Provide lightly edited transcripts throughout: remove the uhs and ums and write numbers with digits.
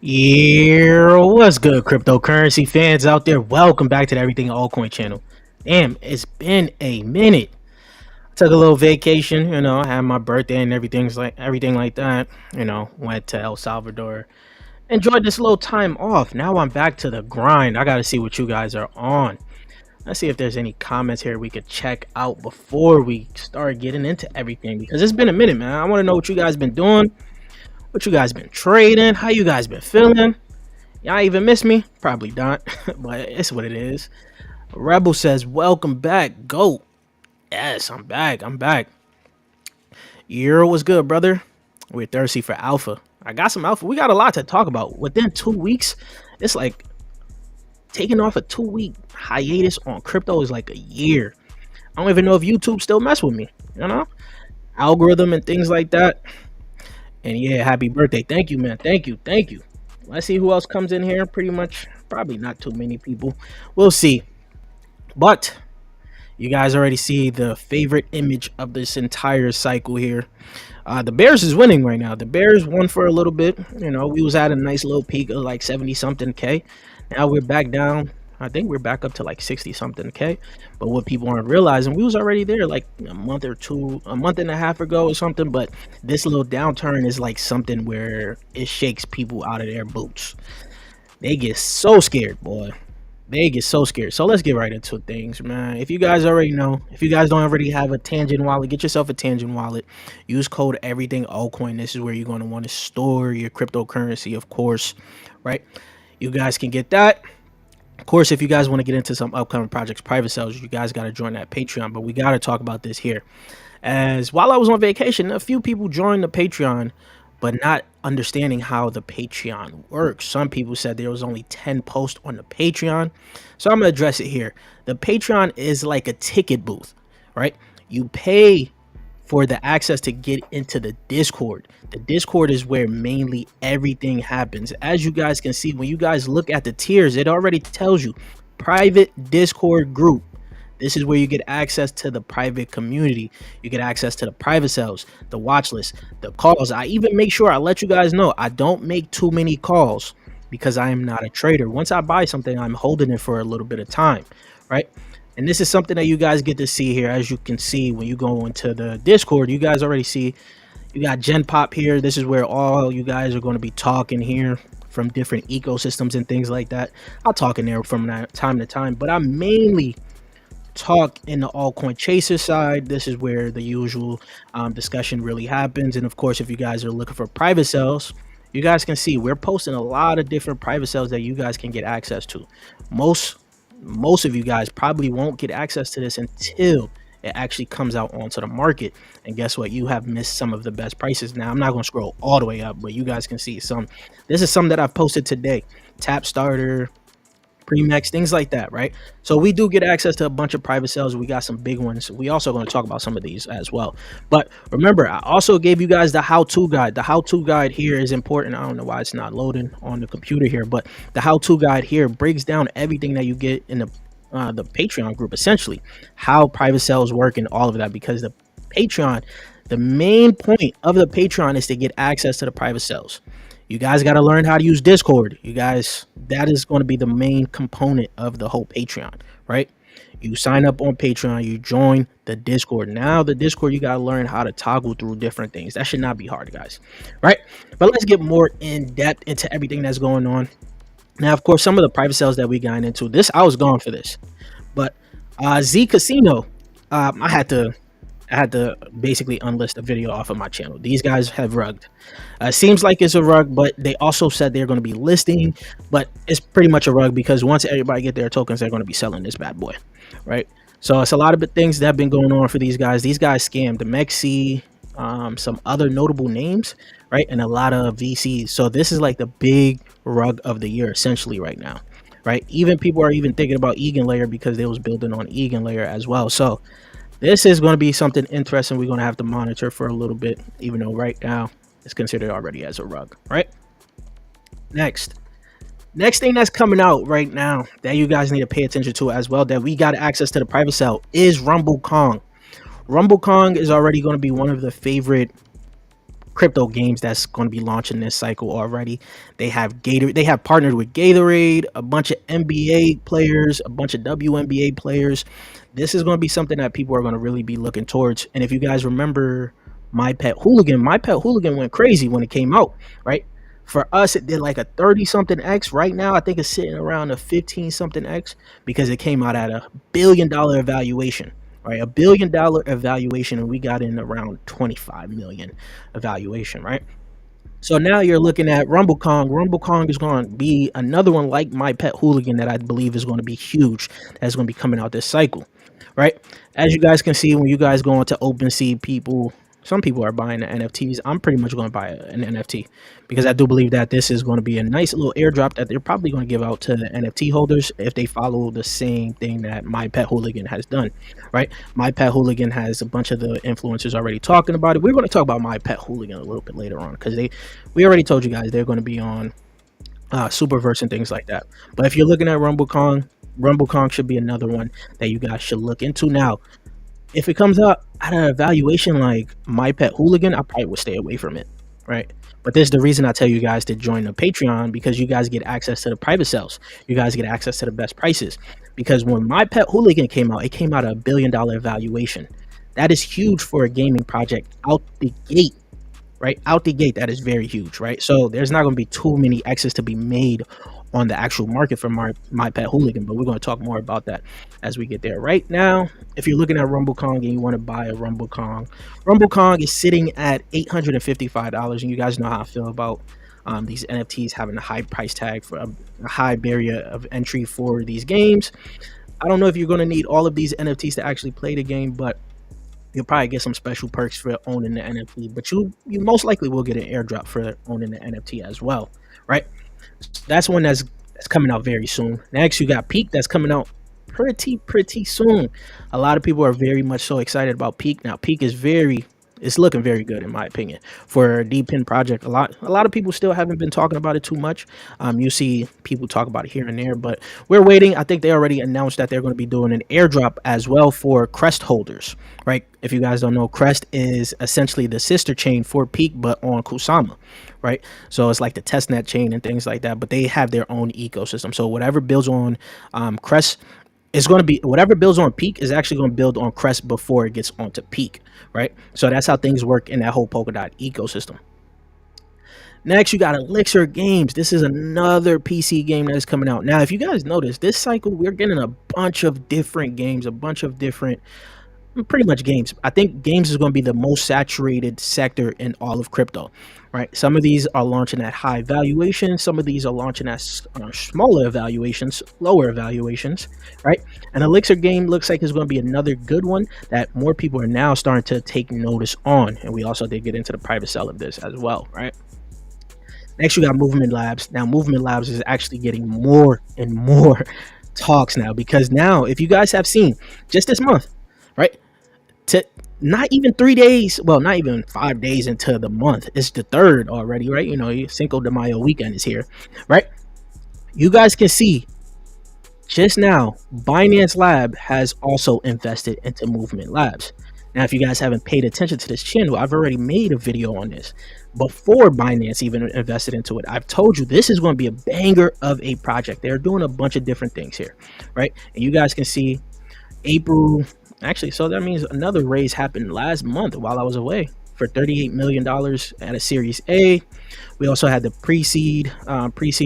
Yeah, what's good, cryptocurrency fans out there? Welcome back to the Everything Altcoin channel. Damn, it's been a minute. I took a little vacation, I had my birthday and everything like that. Went to El Salvador, enjoyed this little time off. Now I'm back to the grind. I gotta see what you guys are on. Let's see if there's any comments here we could check out before we start getting into everything because it's been a minute, man. I want to know what you guys been doing, what you guys been trading, how you guys been feeling. Y'all even miss me? Probably not, but it's what it is. Rebel says, "Welcome back, GOAT." Yes, I'm back. I'm back. Euro was good, brother. We're thirsty for alpha. I got some alpha. We got a lot to talk about. Within 2 weeks, it's like taking off a 2 week hiatus on crypto is like a year. I don't even know if YouTube still mess with me, algorithm and things like that. And yeah, happy birthday. Thank you, man. Thank you. Thank you. Let's see who else comes in here. Pretty much, probably not too many people. We'll see. But you guys already see the favorite image of this entire cycle here. The Bears is winning right now. The Bears won for a little bit. We was at a nice little peak of like 70 something K. Now we're back down. I think we're back up to like 60 something K. But what people aren't realizing, we was already there like a month and a half ago or something. But this little downturn is like something where it shakes people out of their boots. They get so scared, boy. They get so scared. So let's get right into things, man. If you guys already know, if you guys don't already have a Tangent wallet, get yourself a Tangent wallet. Use code EverythingAltcoin. This is where you're going to want to store your cryptocurrency, of course, right? You guys can get that. Of course, if you guys want to get into some upcoming projects, private sales, you guys got to join that Patreon. But we got to talk about this here. As while I was on vacation, a few people joined the Patreon, but not understanding how the Patreon works. Some people said there was only 10 posts on the Patreon. So I'm going to address it here. The Patreon is like a ticket booth, right? You pay for the access to get into the Discord. The Discord is where mainly everything happens. As you guys can see, when you guys look at the tiers, it already tells you private Discord group. This is where you get access to the private community. You get access to the private sales, the watch list, the calls. I even make sure I let you guys know I don't make too many calls because I am not a trader. Once I buy something, I'm holding it for a little bit of time, right? And this is something that you guys get to see here. As you can see, when you go into the Discord, you guys already see you got Gen Pop here. This is where all you guys are going to be talking here from different ecosystems and things like that. I'll talk in there from time to time, but I mainly talk in the altcoin chaser side. This is where the usual discussion really happens. And of course, if you guys are looking for private sales, you guys can see we're posting a lot of different private sales that you guys can get access to. Most of you guys probably won't get access to this until it actually comes out onto the market. And guess what? You have missed some of the best prices. Now, I'm not going to scroll all the way up, but you guys can see some. This is some that I've posted today. Tap Starter, Premex, things like that, right? So we do get access to a bunch of private sales. We got some big ones. We also going to talk about some of these as well. But remember, I also gave you guys the how-to guide. The how-to guide here is important. I don't know why it's not loading on the computer here, but the how-to guide here breaks down everything that you get in the Patreon group, essentially how private sales work and all of that, because the Patreon, the main point of the Patreon is to get access to the private sales. You guys got to learn how to use Discord. You guys, that is going to be the main component of the whole Patreon, right? You sign up on Patreon, you join the Discord. Now the Discord, you got to learn how to toggle through different things. That should not be hard, guys, right? But let's get more in depth into everything that's going on. Now, of course, some of the private sales that we got into this, I was gone for this, but Z Casino, I had to basically unlist a video off of my channel. These guys have rugged. Seems like it's a rug, but they also said they're going to be listing, but it's pretty much a rug because once everybody get their tokens, they're going to be selling this bad boy, right? So it's a lot of things that have been going on for these guys. These guys scammed the Mexi, some other notable names, right? And a lot of VCs. So this is like the big rug of the year essentially right now, right? Even people are even thinking about EigenLayer because they was building on EigenLayer as well. So this is going to be something interesting we're going to have to monitor for a little bit, even though right now it's considered already as a rug, right? Next thing that's coming out right now that you guys need to pay attention to as well, that we got access to the private sale, is Rumble Kong. Rumble Kong is already going to be one of the favorite crypto games that's going to be launching this cycle already. They have They have partnered with Gatorade, a bunch of NBA players, a bunch of WNBA players. This is going to be something that people are going to really be looking towards. And if you guys remember My Pet Hooligan went crazy when it came out, right? For us, it did like a 30 something X. Right now, I think it's sitting around a 15 something X because it came out at $1 billion evaluation, right? $1 billion evaluation, and we got in around 25 million evaluation, right? So now you're looking at Rumble Kong. Rumble Kong is going to be another one like My Pet Hooligan that I believe is going to be huge. That's going to be coming out this cycle, right? As you guys can see, when you guys go into OpenSea, some people are buying the NFTs. I'm pretty much going to buy an NFT because I do believe that this is going to be a nice little airdrop that they're probably going to give out to the NFT holders if they follow the same thing that My Pet Hooligan has done, right? My Pet Hooligan has a bunch of the influencers already talking about it. We're going to talk about My Pet Hooligan a little bit later on because we already told you guys they're going to be on Superverse and things like that. But if you're looking at Rumble Kong should be another one that you guys should look into. Now, if it comes out at an evaluation like My Pet Hooligan, I probably would stay away from it, right? But this is the reason I tell you guys to join the Patreon, because you guys get access to the private sales. You guys get access to the best prices. Because when My Pet Hooligan came out, it came out at $1 billion evaluation. That is huge for a gaming project out the gate, right? Out the gate, that is very huge, right? So there's not going to be too many X's to be made on the actual market for My Pet Hooligan, but we're going to talk more about that as we get there. Right now, if you're looking at Rumble Kong and you want to buy a Rumble Kong is sitting at $855, and you guys know how I feel about these NFTs having a high price tag for a high barrier of entry for these games. I don't know if you're going to need all of these NFTs to actually play the game, but you'll probably get some special perks for owning the NFT, but you most likely will get an airdrop for owning the NFT as well, right? That's one that's coming out very soon. Next, you got Peak that's coming out pretty soon. A lot of people are very much so excited about Peak. Now, Peak is it's looking very good in my opinion for a DPIN project. A lot of people still haven't been talking about it too much. You see people talk about it here and there, but we're waiting. I think they already announced that they're going to be doing an airdrop as well for Crest holders, right? If you guys don't know, Crest is essentially the sister chain for Peak, but on Kusama, right? So it's like the testnet chain and things like that, but they have their own ecosystem. So whatever builds on Crest is going to be, whatever builds on Peak is actually going to build on Crest before it gets onto Peak, right? So that's how things work in that whole Polkadot ecosystem. Next, you got Elixir Games. This is another PC game that is coming out. Now, if you guys notice, this cycle, we're getting a bunch of different games, pretty much games. I think games is going to be the most saturated sector in all of crypto, right? Some of these are launching at high valuations. Some of these are launching at smaller evaluations, lower evaluations, right? An Elixir game looks like it's going to be another good one that more people are now starting to take notice on. And we also did get into the private sale of this as well, right? Next, you got Movement Labs. Now, Movement Labs is actually getting more and more talks now, because now, if you guys have seen just this month, right, to not even 3 days, well, not even 5 days into the month, it's the 3rd already, right? You know, Cinco de Mayo weekend is here, right? You guys can see just now Binance Lab has also invested into Movement Labs. Now, if you guys haven't paid attention to this channel, I've already made a video on this before Binance even invested into it. I've told you this is going to be a banger of a project. They're doing a bunch of different things here, right? And you guys can see April. Actually, so that means another raise happened last month while I was away for $38 million at a Series A. We also had the pre-seed,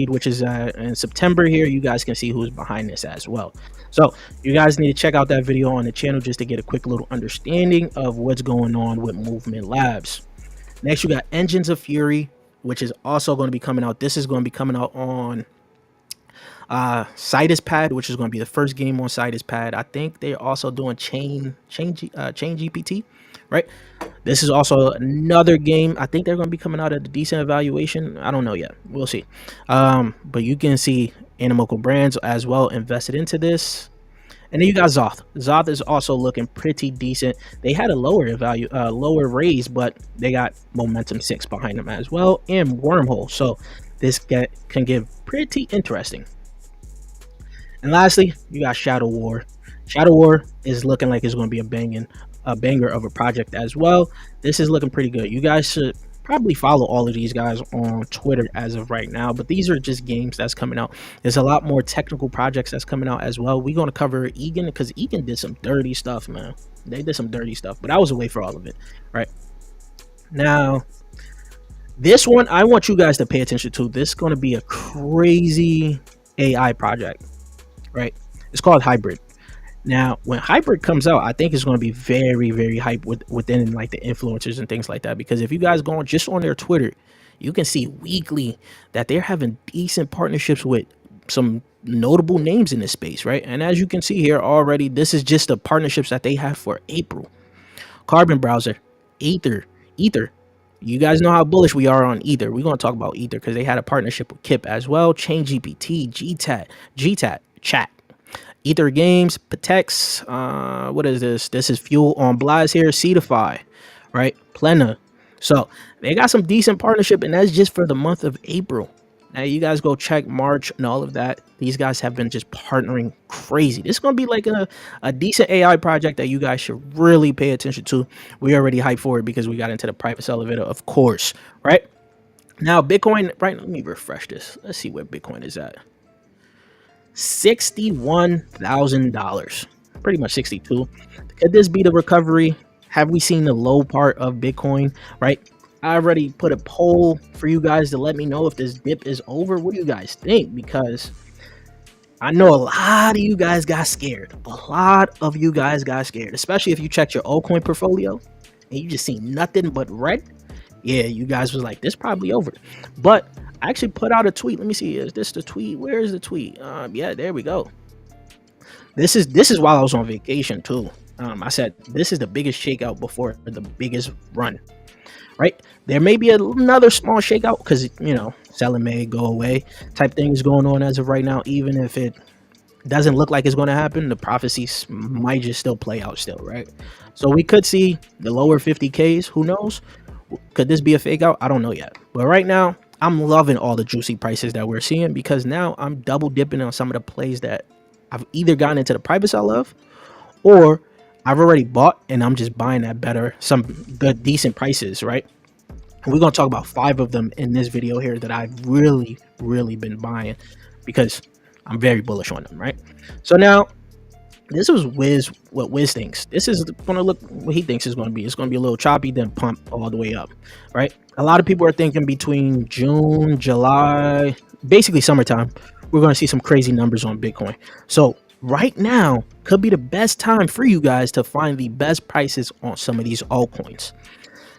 which is in September here. You guys can see who's behind this as well. So you guys need to check out that video on the channel just to get a quick little understanding of what's going on with Movement Labs. Next, you got Engines of Fury, which is also going to be coming out. This is going to be coming out on Citus Pad, which is going to be the first game on Citus Pad. I think they're also doing Chain GPT, right? This is also another game. I think they're going to be coming out at a decent evaluation. I don't know yet. We'll see. But you can see Animoca Brands as well invested into this. And then you got Zoth. Zoth is also looking pretty decent. They had a lower raise, but they got Momentum 6 behind them as well, and Wormhole. So this can get pretty interesting. And lastly, you got Shadow War. Shadow War is looking like it's going to be a banger of a project as well. This is looking pretty good. You guys should probably follow all of these guys on Twitter as of right now, but these are just games that's coming out. There's a lot more technical projects that's coming out as well. We're going to cover Egan because Egan did some dirty stuff, man. They did some dirty stuff, but I was away for all of it, right? Now, this one I want you guys to pay attention to. This is going to be a crazy AI project, right? It's called Hybrid. Now, when Hybrid comes out, I think it's going to be very, very hype within like the influencers and things like that. Because if you guys go on just on their Twitter, you can see weekly that they're having decent partnerships with some notable names in this space, right? And as you can see here already, this is just the partnerships that they have for April. Carbon Browser, Ether. You guys know how bullish we are on Ether. We're going to talk about Ether because they had a partnership with Kip as well. Chain GPT, GTAT, Chat. Ether Games, Patex, what is this? This is Fuel on Blaz here, Seedify, right? Plena. So they got some decent partnership, and that's just for the month of April. Now you guys go check March and all of that. These guys have been just partnering crazy. This is going to be like a decent AI project that you guys should really pay attention to. We already hyped for it because we got into the private elevator, of course, right? Now Bitcoin, right? Let me refresh this. Let's see where Bitcoin is at. $61,000, pretty much 62. Could this be the recovery? Have we seen the low part of Bitcoin, right? I already put a poll for you guys to let me know if this dip is over. What do you guys think? Because I know a lot of you guys got scared. Especially if you checked your altcoin portfolio and you just seen nothing but red. Yeah, you guys was like, this probably over. But I actually put out a tweet. Let me see. Is this the tweet? Where is the tweet? Yeah, there we go. This is while I was on vacation too. I said this is the biggest shakeout before the biggest run, right? There may be another small shakeout because, you know, selling may go away type thing is going on as of right now. Even if it doesn't look like it's going to happen, the prophecies might just still play out still, right? So we could see the lower 50Ks. Who knows? Could this be a fake out? I don't know yet. But right now, I'm loving all the juicy prices that we're seeing because now I'm double dipping on some of the plays that I've either gotten into the private sell of or I've already bought and I'm just buying at better, some good, decent prices, right? And we're going to talk about 5 of them in this video here that I've really, really been buying because I'm very bullish on them, right? So now, this is what Wiz thinks. This is going to look what he thinks is going to be. It's going to be a little choppy, then pump all the way up, right? A lot of people are thinking between June, July, basically summertime, we're going to see some crazy numbers on Bitcoin. So right now could be the best time for you guys to find the best prices on some of these altcoins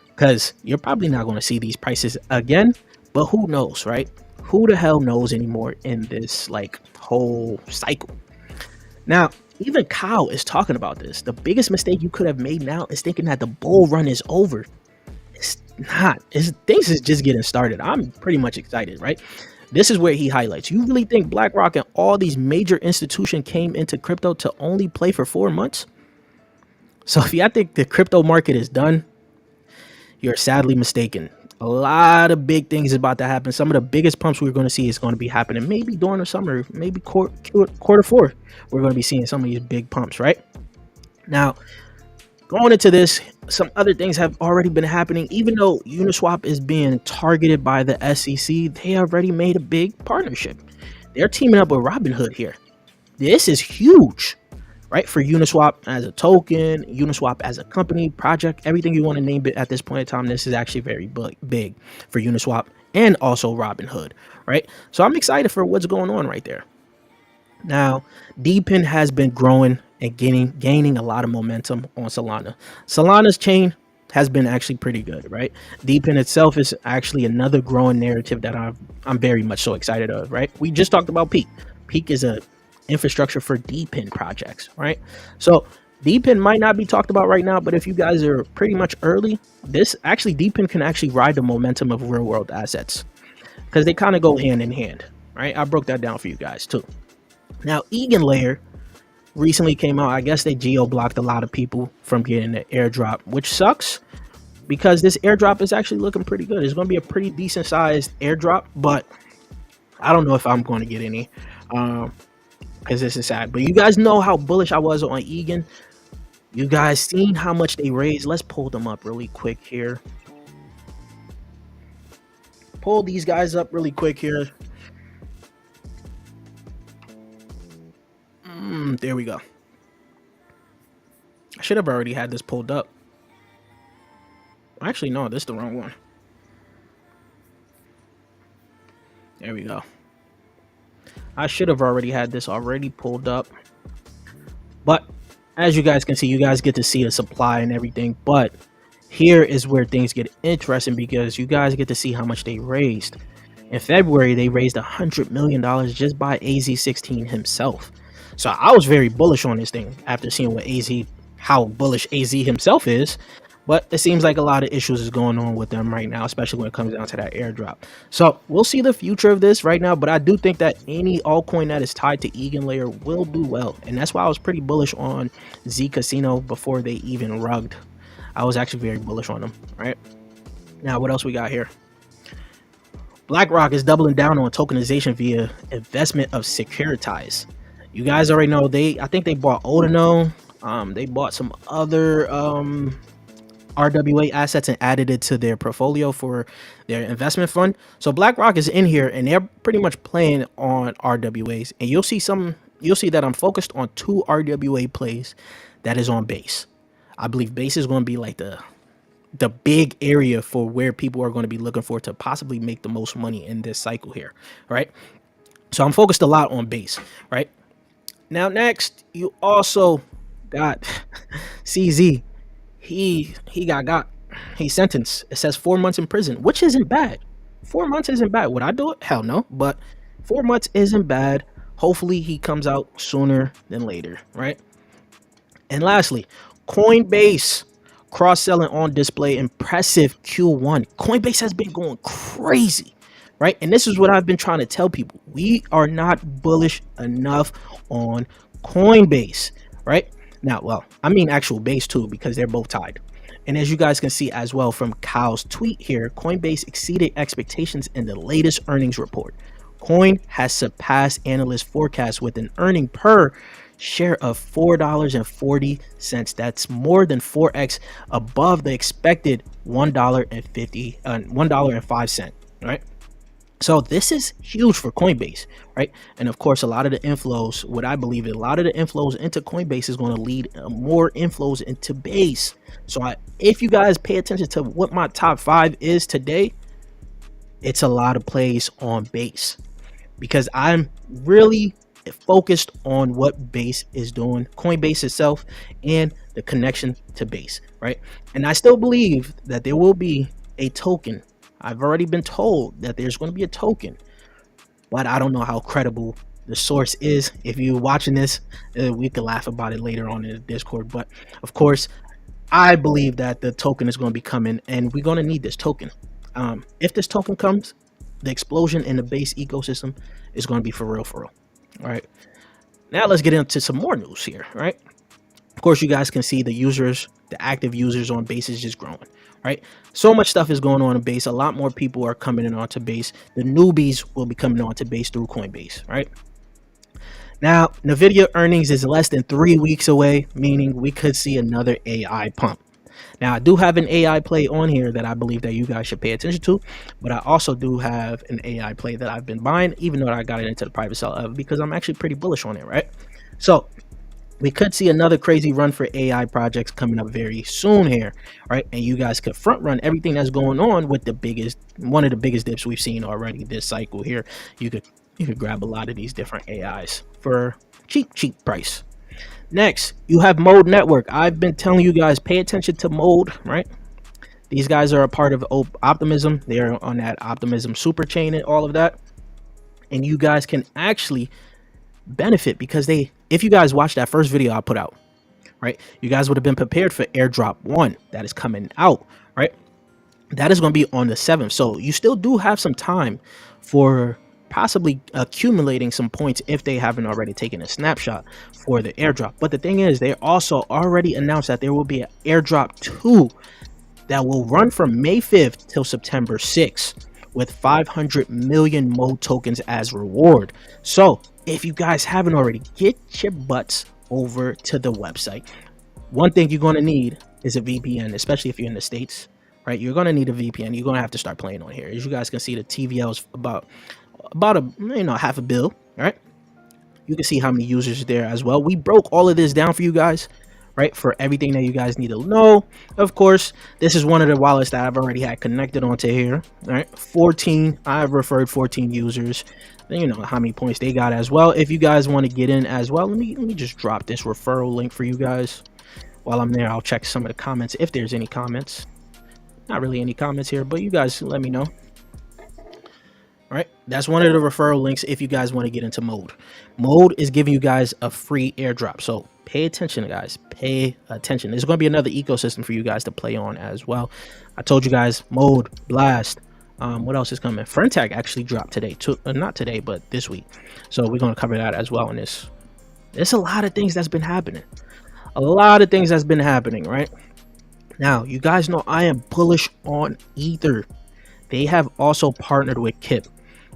because you're probably not going to see these prices again, but who knows, right? Who the hell knows anymore in this like whole cycle? Now, even Kyle is talking about this. The biggest mistake you could have made now is thinking that the bull run is over. It's not. Things is just getting started. I'm pretty much excited, right? This is where he highlights. You really think BlackRock and all these major institutions came into crypto to only play for 4 months? So if you think the crypto market is done, you're sadly mistaken. A lot of big things is about to happen. Some of the biggest pumps we're going to see is going to be happening maybe during the summer, maybe quarter 4. We're going to be seeing some of these big pumps, right? Now, going into this, some other things have already been happening. Even though Uniswap is being targeted by the SEC, they already made a big partnership. They're teaming up with Robinhood here. This is huge, right? For Uniswap as a token, Uniswap as a company, project, everything you want to name it at this point in time. This is actually very big for Uniswap and also Robinhood, right? So I'm excited for what's going on right there. Now, DPIN has been growing and gaining a lot of momentum on Solana. Solana's chain has been actually pretty good, right? DPIN itself is actually another growing narrative that I'm very much so excited of, right? We just talked about Peak. Peak is a infrastructure for DPIN projects, right? So DPIN might not be talked about right now, but if you guys are pretty much early, DPIN can actually ride the momentum of real world assets because they kind of go hand in hand, right? I broke that down for you guys too. Now, Egan Layer recently came out. I guess they geo-blocked a lot of people from getting the airdrop, which sucks because this airdrop is actually looking pretty good. It's going to be a pretty decent sized airdrop, but I don't know if I'm going to get any because this is sad. But you guys know how bullish I was on Egan. You guys seen how much they raised. Let's pull them up really quick here. pull these guys up really quick here. There we go. I should have already had this pulled up. Actually, no, this is the wrong one. There we go. I should have already had this already pulled up. But as you guys can see, you guys get to see the supply and everything. But here is where things get interesting, because you guys get to see how much they raised. In February, they raised $100 million just by AZ16 himself. So I was very bullish on this thing after seeing what how bullish AZ himself is. But it seems like a lot of issues is going on with them right now, especially when it comes down to that airdrop. So we'll see the future of this right now, but I do think that any altcoin that is tied to Eigenlayer will do well. And that's why I was pretty bullish on Z Casino before they even rugged. I was actually very bullish on them, right? Now, what else we got here? BlackRock is doubling down on tokenization via investment of Securitize. You guys already know I think they bought Odino. They bought some other RWA assets and added it to their portfolio for their investment fund. So BlackRock is in here and they're pretty much playing on RWAs. And you'll see that I'm focused on 2 RWA plays that is on base. I believe base is going to be like the big area for where people are going to be looking for to possibly make the most money in this cycle here, right? So I'm focused a lot on base, right? Now, next, you also got CZ. He's sentenced. It says 4 months in prison, which isn't bad. 4 months isn't bad. Would I do it? Hell no. But 4 months isn't bad. Hopefully he comes out sooner than later, right? And lastly, Coinbase cross-selling on display. Impressive Q1. Coinbase has been going crazy, right? And this is what I've been trying to tell people. We are not bullish enough on Coinbase, right? Now, well, I mean actual base too, because they're both tied. And as you guys can see as well from Kyle's tweet here, Coinbase exceeded expectations in the latest earnings report. Coin has surpassed analyst forecasts with an earning per share of $4.40. That's more than 4x above the expected $1.05, right? So this is huge for Coinbase, right? And of course, a lot of the inflows, what I believe, a lot of the inflows into Coinbase is going to lead more inflows into base. So if you guys pay attention to what my top 5 is today, it's a lot of plays on base, because I'm really focused on what base is doing, Coinbase itself, and the connection to base, right? And I still believe that there will be a token. I've already been told that there's going to be a token, but I don't know how credible the source is. If you're watching this, we can laugh about it later on in the Discord. But of course, I believe that the token is going to be coming, and we're going to need this token. If this token comes, the explosion in the base ecosystem is going to be for real, for real. All right. Now let's get into some more news here, right? Of course, you guys can see the users, the active users on base is just growing, right? So much stuff is going on in base. A lot more people are coming in onto base. The newbies will be coming onto base through Coinbase, right? Now, NVIDIA earnings is less than 3 weeks away, meaning we could see another AI pump. Now, I do have an AI play on here that I believe that you guys should pay attention to, but I also do have an AI play that I've been buying, even though I got it into the private sale of, because I'm actually pretty bullish on it, right? So we could see another crazy run for AI projects coming up very soon here, right? And you guys could front run everything that's going on with one of the biggest dips we've seen already this cycle here. You could grab a lot of these different AIs for cheap price. Next, you have Mode Network. I've been telling you guys, pay attention to Mode, right? These guys are a part of Optimism. They're on that Optimism super chain and all of that. And you guys can actually benefit because if you guys watched that first video I put out, right, you guys would have been prepared for airdrop 1 that is coming out, right? That is going to be on the 7th. So you still do have some time for possibly accumulating some points if they haven't already taken a snapshot for the airdrop. But the thing is, they also already announced that there will be an airdrop 2 that will run from May 5th till September 6th with 500 million Mode tokens as reward. So if you guys haven't already, get your butts over to the website. One thing you're going to need is a VPN, especially if you're in the States. right? You're gonna need a VPN. You're gonna have to start playing on here. As you guys can see, the TVL is about a half a bill, right? You can see how many users are there as well. We broke all of this down for you guys, right? For everything that you guys need to know. Of course, this is one of the wallets that I've already had connected onto here, right? 14, I've referred 14 users. Then you know how many points they got as well. If you guys want to get in as well, let me just drop this referral link for you guys. While I'm there, I'll check some of the comments if there's any comments. Not really any comments here, but you guys let me know. All right, that's one of the referral links if you guys want to get into mode. Mode is giving you guys a free airdrop, so pay attention, guys. Pay attention. There's going to be another ecosystem for you guys to play on as well. I told you guys, mode, blast. What else is coming? Friend tag actually dropped today, not today, but this week. So we're going to cover that as well in this. There's a lot of things that's been happening. A lot of things that's been happening, right? Now, you guys know I am bullish on Ether. They have also partnered with Kip.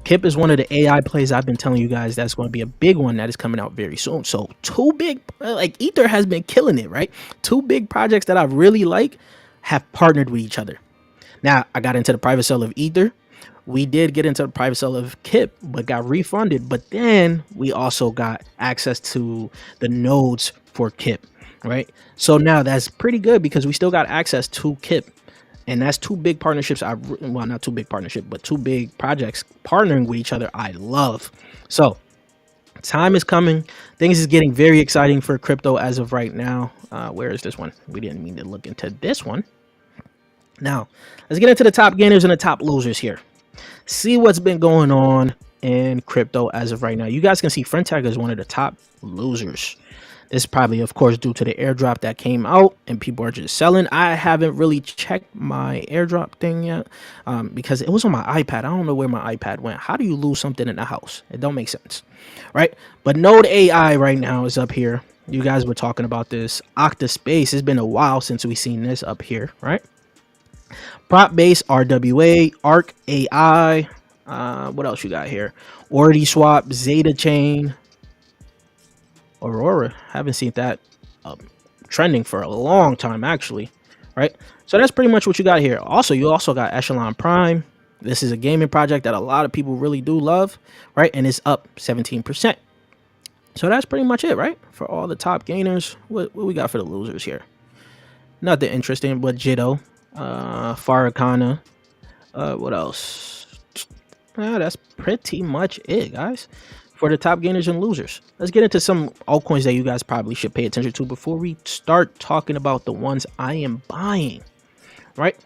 Kip is one of the AI plays I've been telling you guys that's going to be a big one that is coming out very soon. So two big, like Ether has been killing it, right? Two big projects that I really like have partnered with each other. Now, I got into the private sale of Ether. We did get into the private sale of Kip, but got refunded. But then we also got access to the nodes for Kip, right? So now that's pretty good because we still got access to Kip. And that's two big partnerships. Well, not two big partnerships, but two big projects partnering with each other. I love. So time is coming. Things is getting very exciting for crypto as of right now. Where is this one? We didn't mean to look into this one. Now, let's get into the top gainers and the top losers here. See what's been going on in crypto as of right now. You guys can see Friend Tag is one of the top losers. This is probably, of course, due to the airdrop that came out and people are just selling. I haven't really checked my airdrop thing yet because it was on my iPad. I don't know where my iPad went. How do you lose something in the house? It don't make sense, right? But Node AI right now is up here. You guys were talking about this. Octaspace, it's been a while since we've seen this up here, right? Prop base, RWA, Arc AI. What else you got here? Ordi Swap, Zeta Chain. Aurora, haven't seen that trending for a long time actually, right? So that's pretty much what you got here. Also, you also got Echelon Prime. This is a gaming project that a lot of people really do love, right? And it's up 17%. So that's pretty much it, right? For all the top gainers. What we got for the losers here? Nothing interesting, but Jitto, Farrakana, what else? That's pretty much it, guys, for the top gainers and losers. Let's get into some altcoins that you guys probably should pay attention to before we start talking about the ones I am buying, right?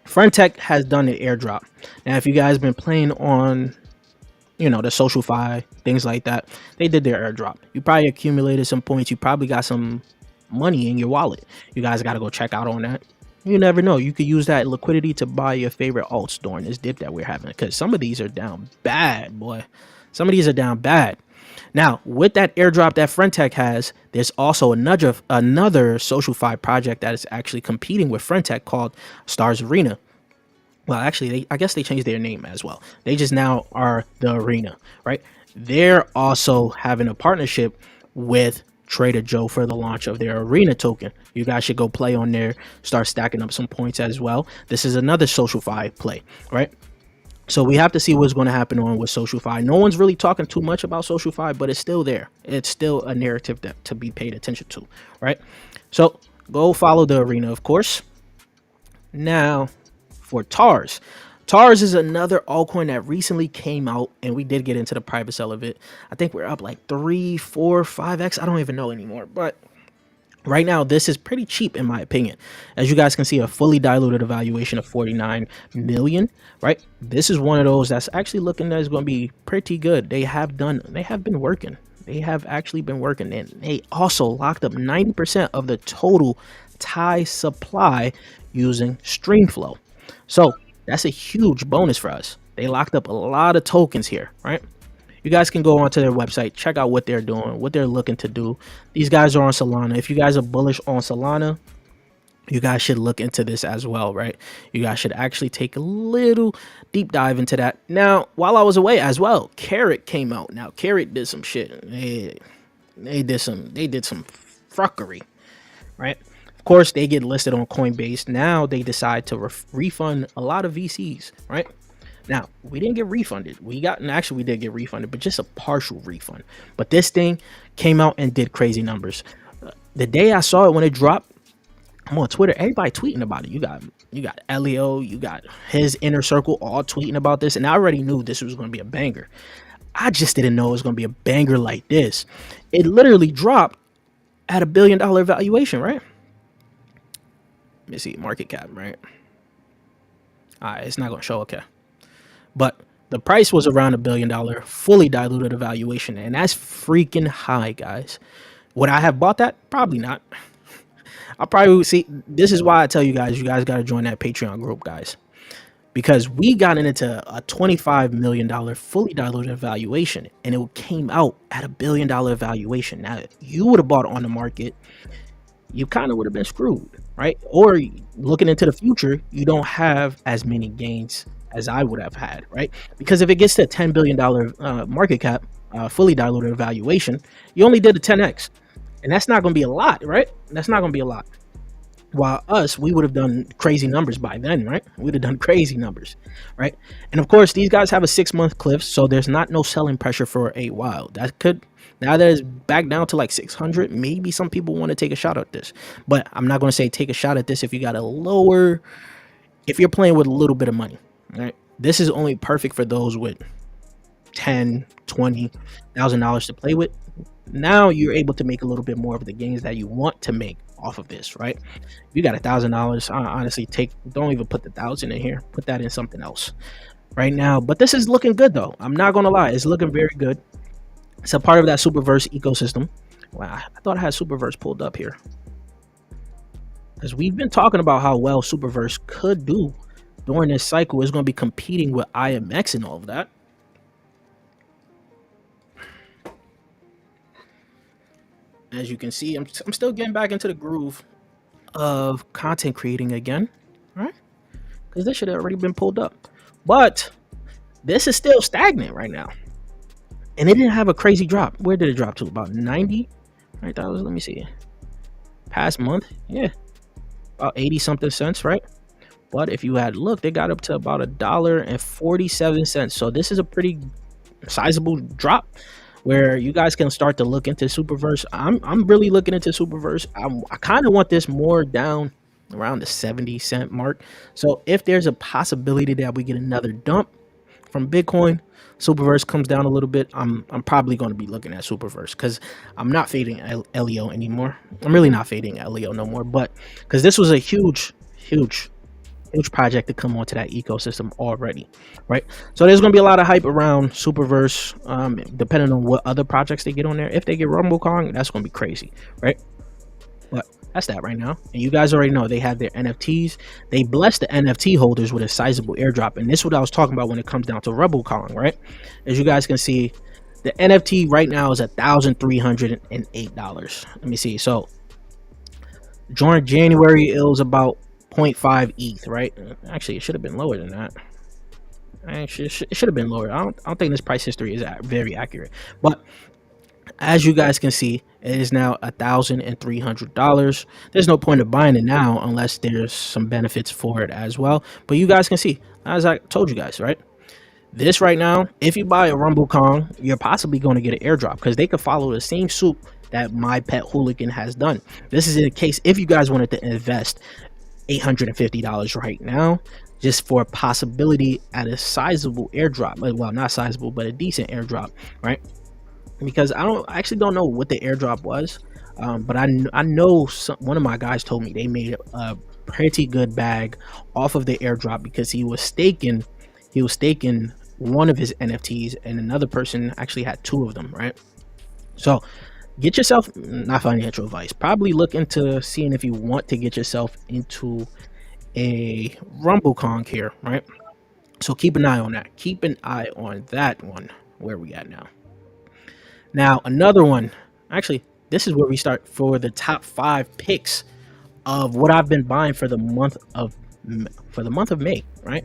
Friend Tech has done an airdrop. Now, if you guys been playing on, you know, the SocialFi, things like that, they did their airdrop. You probably accumulated some points. You probably got some money in your wallet. You guys got to go check out on that. You never know. You could use that liquidity to buy your favorite alts during this dip that we're having, because some of these are down bad, boy. Some of these are down bad. Now, with that airdrop that Friend Tech has, there's also another SocialFi project that is actually competing with Friend Tech called Stars Arena. Well, actually, I guess they changed their name as well. They just now are the Arena, right? They're also having a partnership with Trader Joe for the launch of their Arena token. You guys should go play on there, start stacking up some points as well. This is another SocialFi play, right? So we have to see what's going to happen on with SocialFi. No one's really talking too much about SocialFi, but it's still there. It's still a narrative that to be paid attention to, right? So go follow the Arena, of course. Now for TARS. TARS is another altcoin that recently came out, and we did get into the private sale of it. I think we're up like 3, 4, 5x. I don't even know anymore, but right now, this is pretty cheap in my opinion. As you guys can see, a fully diluted evaluation of 49 million, right? This is one of those that's actually looking that is going to be pretty good. They have been working. They have actually been working, and they also locked up 90% of the total TIE supply using Streamflow. So that's a huge bonus for us. They locked up a lot of tokens here, right? You guys can go onto their website, check out what they're doing, what they're looking to do. These guys are on Solana. If you guys are bullish on Solana, you guys should look into this as well, right? You guys should actually take a little deep dive into that. Now, while I was away as well, Carrot came out. Now, Carrot did some shit. They did some fuckery, right? Of course, they get listed on Coinbase. Now they decide to refund a lot of VCs, right? Now, we didn't get refunded. Actually, we did get refunded, but just a partial refund. But this thing came out and did crazy numbers. The day I saw it when it dropped, I'm on Twitter, everybody tweeting about it. You got Elio, you got his inner circle all tweeting about this, and I already knew this was going to be a banger. I just didn't know it was going to be a banger like this. It literally dropped at $1 billion valuation, right? Let me see, market cap, right? All right, it's not going to show, okay. But the price was around $1 billion, fully diluted valuation, and that's freaking high, guys. Would I have bought that? Probably not. I probably would see. This is why I tell you guys got to join that Patreon group, guys, because we got into a $25 million fully diluted valuation, and it came out at $1 billion valuation. Now, if you would have bought on the market, you kind of would have been screwed, right? Or looking into the future, you don't have as many gains as I would have had, right? Because if it gets to a $10 billion market cap, fully diluted valuation, you only did a 10x. And that's not going to be a lot, right? That's not going to be a lot. While us, we would have done crazy numbers by then, right? We'd have done crazy numbers, right? And of course, these guys have a 6-month cliff, so there's no selling pressure for a while. That could, now that it's back down to like 600, maybe some people want to take a shot at this. But I'm not going to say take a shot at this if you got a lower, if you're playing with a little bit of money, right? This is only perfect for those with $10,000, $20,000 to play with. Now you're able to make a little bit more of the gains that you want to make off of this, right? If you got $1,000, honestly, don't even put the 1,000 in here. Put that in something else right now. But this is looking good, though. I'm not gonna lie, it's looking very good. It's a part of that Superverse ecosystem. Wow, I thought I had Superverse pulled up here, because we've been talking about how well Superverse could do during this cycle. It's going to be competing with IMX and all of that. As you can see, I'm still getting back into the groove of content creating again, right? Because this should have already been pulled up. But this is still stagnant right now. And it didn't have a crazy drop. Where did it drop to? About 90? Right, that was, let me see. Past month? Yeah. About 80 something cents, right? But if you had looked, it got up to about $1.47. So this is a pretty sizable drop, where you guys can start to look into Superverse. I'm really looking into Superverse. I kind of want this more down around the 70-cent mark. So if there's a possibility that we get another dump from Bitcoin, Superverse comes down a little bit, I'm probably going to be looking at Superverse, because I'm not fading Elio anymore. I'm really not fading Elio no more, but because this was a huge project to come onto that ecosystem already, right? So there's going to be a lot of hype around Superverse, depending on what other projects they get on there. If they get RumbleCon, that's going to be crazy, right? But that's that right now. And you guys already know they have their NFTs. They bless the NFT holders with a sizable airdrop. And this is what I was talking about when it comes down to RumbleCon, right? As you guys can see, the NFT right now is $1,308. Let me see. So during January, it was about 0.5 ETH, right? Actually, it should have been lower than that. Actually, it should have been lower. I don't think this price history is very accurate. But as you guys can see, it is now $1,300. There's no point of buying it now unless there's some benefits for it as well. But you guys can see, as I told you guys, right? This right now, if you buy a RumbleCon, you're possibly going to get an airdrop, because they could follow the same suit that My Pet Hooligan has done. This is in the case if you guys wanted to invest $850 right now, just for a possibility at a sizable airdrop. Well, not sizable, but a decent airdrop, right? Because I actually don't know what the airdrop was, but I know one of my guys told me they made a pretty good bag off of the airdrop, because he was staking one of his NFTs, and another person actually had 2 of them, right? So get yourself, not financial advice, probably look into seeing if you want to get yourself into a RumbleCon here, right? So keep an eye on that. Keep an eye on that one. Where we at now? Now another one, actually this is where we start for the top 5 picks of what I've been buying for the month of May, right?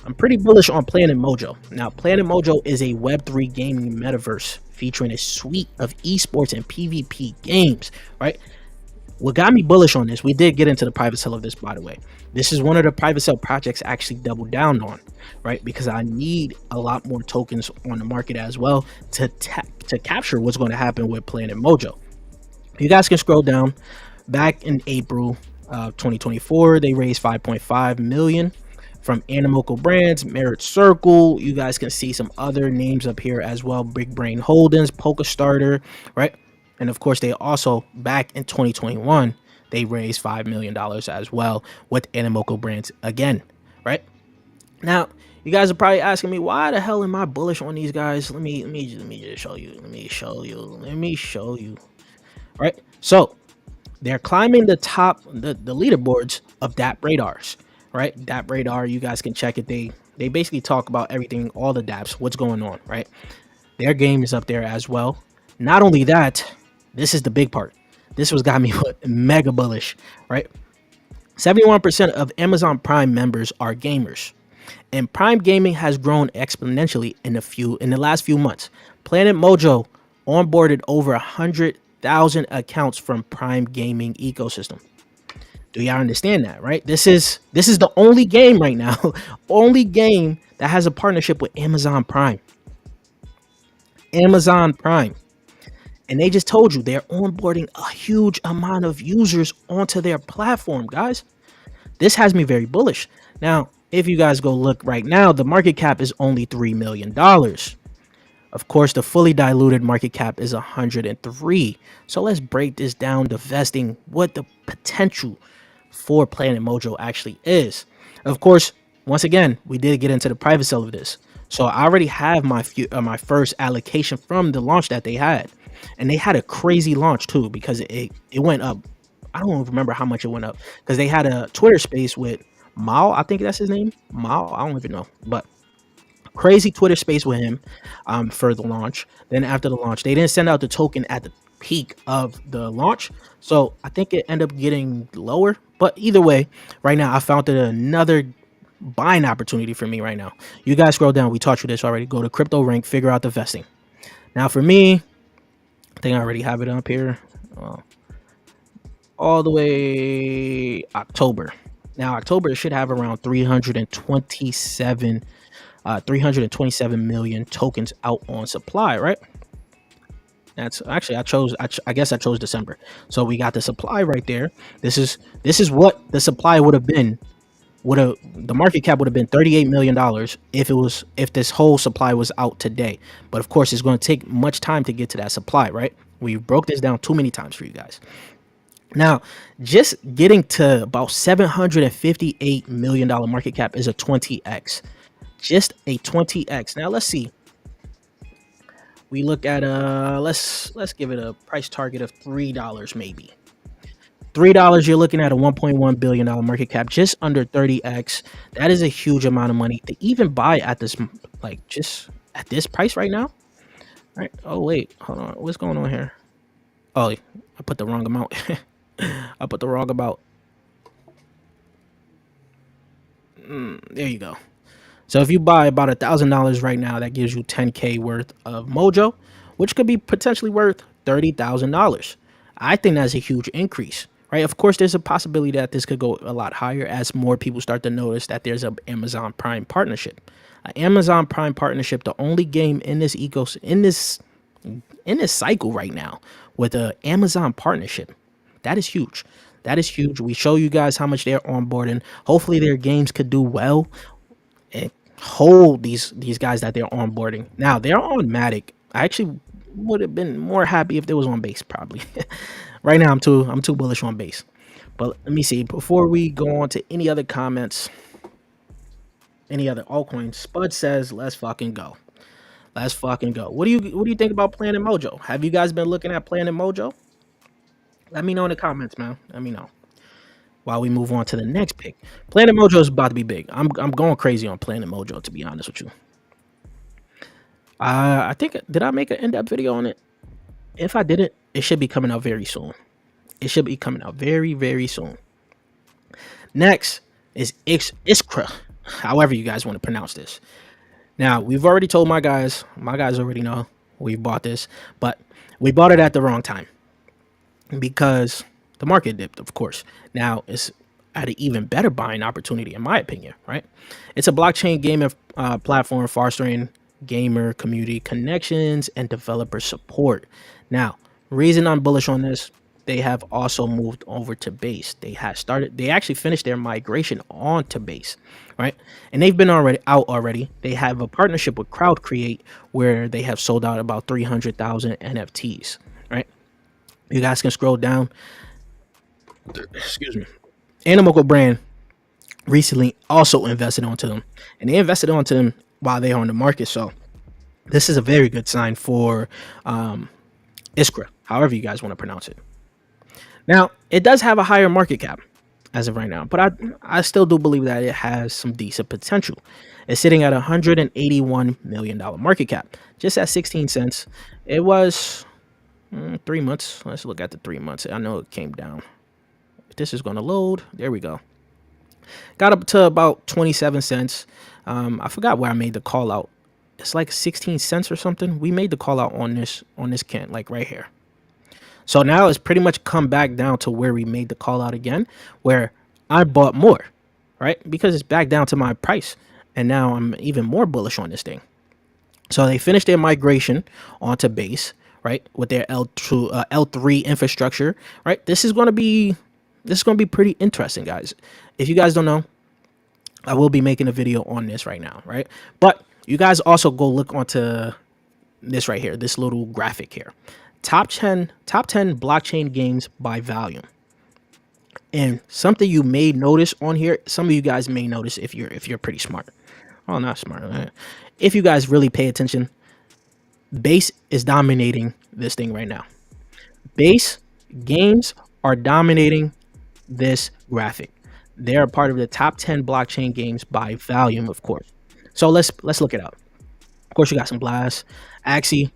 I'm pretty bullish on Planet Mojo. Now Planet Mojo is a Web3 gaming metaverse featuring a suite of esports and PvP games, right? What got me bullish on this, we did get into the private sale of this, by the way. This is one of the private sale projects I actually doubled down on, right? Because I need a lot more tokens on the market as well to capture what's going to happen with Planet Mojo. You guys can scroll down. Back in April 2024, they raised 5.5 million from Animoco Brands, Merit Circle. You guys can see some other names up here as well. Big Brain Holdings, Polka Starter, right? And of course, they also, back in 2021, they raised $5 million as well with Animoco Brands again, right? Now, you guys are probably asking me, why the hell am I bullish on these guys? Let me just show you. Let me show you. Right? So they're climbing the top, the leaderboards of DApp radars, right? DApp radar, you guys can check it. They basically talk about everything, all the dApps, what's going on, right? Their game is up there as well. Not only that, this is the big part. This was got me mega bullish, right? 71% of Amazon Prime members are gamers, and Prime gaming has grown exponentially in the last few months. Planet Mojo onboarded over 100,000 accounts from Prime gaming ecosystem. Do y'all understand that, right? This is the only game right now, only game that has a partnership with Amazon Prime. Amazon Prime. And they just told you they're onboarding a huge amount of users onto their platform, guys. This has me very bullish. Now, if you guys go look right now, the market cap is only $3 million. Of course, the fully diluted market cap is 103. So let's break this down to vesting, what the potential for Planet Mojo actually is. Of course, once again, we did get into the private sale of this. So I already have my first allocation from the launch that they had. And they had a crazy launch too, because it went up. I don't remember how much it went up, because they had a Twitter space with Mao. I think that's his name. Mao. I don't even know, but crazy Twitter space with him for the launch. Then after the launch, they didn't send out the token at the peak of the launch, so I think it ended up getting lower. But either way, right now I found another buying opportunity for me right now. You guys scroll down. We taught you this already. Go to crypto rank, figure out the vesting. Now for me, I think I already have it up here. All the way October. Now October should have around 327 million tokens out on supply, right? That's actually I guess I chose December. So we got the supply right there. This is what the supply would have been. The market cap would have been $38 million if this whole supply was out today. But of course, it's going to take much time to get to that supply, right? We broke this down too many times for you guys. Now, just getting to about $758 million market cap is a 20x. Just a 20x. Now let's see. We look at let's give it a price target of $3 maybe. $3, you're looking at a $1.1 billion market cap, just under 30x. That is a huge amount of money to even buy at this, like, just at this price right now. All right. Oh wait, hold on. What's going on here? Oh, I put the wrong amount. I put the wrong amount. There you go. So if you buy about $1,000 right now, that gives you 10K worth of Mojo, which could be potentially worth $30,000. I think that's a huge increase, right? Of course, there's a possibility that this could go a lot higher as more people start to notice that there's an Amazon Prime partnership. An Amazon Prime partnership, the only game in this in this cycle right now with an Amazon partnership. That is huge. That is huge. We show you guys how much they're onboarding. Hopefully their games could do well and hold these guys that they're onboarding. Now they're on Matic. I actually would have been more happy if they was on base, probably. Right now I'm too bullish on base. But let me see. Before we go on to any other comments, any other altcoins, Spud says, let's fucking go. Let's fucking go. What do you think about Planet Mojo? Have you guys been looking at Planet Mojo? Let me know in the comments, man. Let me know. While we move on to the next pick. Planet Mojo is about to be big. I'm going crazy on Planet Mojo, to be honest with you. I think, did I make an in-depth video on it? If I didn't, it should be coming out very soon. It should be coming out very, very soon. Next is iskra, however you guys want to pronounce this. Now, we've already told my guys already know we bought this, but we bought it at the wrong time. Because the market dipped, of course. Now it's at an even better buying opportunity, in my opinion, right? It's a blockchain gaming platform fostering gamer community connections and developer support. Now, reason I'm bullish on this, they have also moved over to base. They actually finished their migration onto base, right? And they've been already out already. They have a partnership with Crowd Create where they have sold out about 300,000 NFTs, right? You guys can scroll down. Excuse me. Animoco brand recently also invested onto them, and they invested onto them while they are on the market. So this is a very good sign for iskra, however you guys want to pronounce it. Now it does have a higher market cap as of right now, but I still do believe that it has some decent potential. It's sitting at $181 million market cap, just at 16 cents. It was 3 months. Let's look at the 3 months. I know it came down. If this is going to load, there we go. Got up to about 27 cents. I forgot where I made the call out. It's like 16 cents or something. We made the call out on this can, like right here. So now it's pretty much come back down to where we made the call out again, where I bought more, right? Because it's back down to my price. And now I'm even more bullish on this thing. So they finished their migration onto base, right? With their L3 infrastructure, right? This is going to be pretty interesting, guys. If you guys don't know, I will be making a video on this right now, right? But you guys also go look onto this right here, this little graphic here. Top 10 blockchain games by volume. And something you may notice on here, some of you guys may notice if you're pretty smart. Oh, not smart. Right? If you guys really pay attention, base is dominating this thing right now. Base games are dominating this graphic. They're a part of the top 10 blockchain games by volume, of course. So let's look it up. Of course, you got some Blast, Axie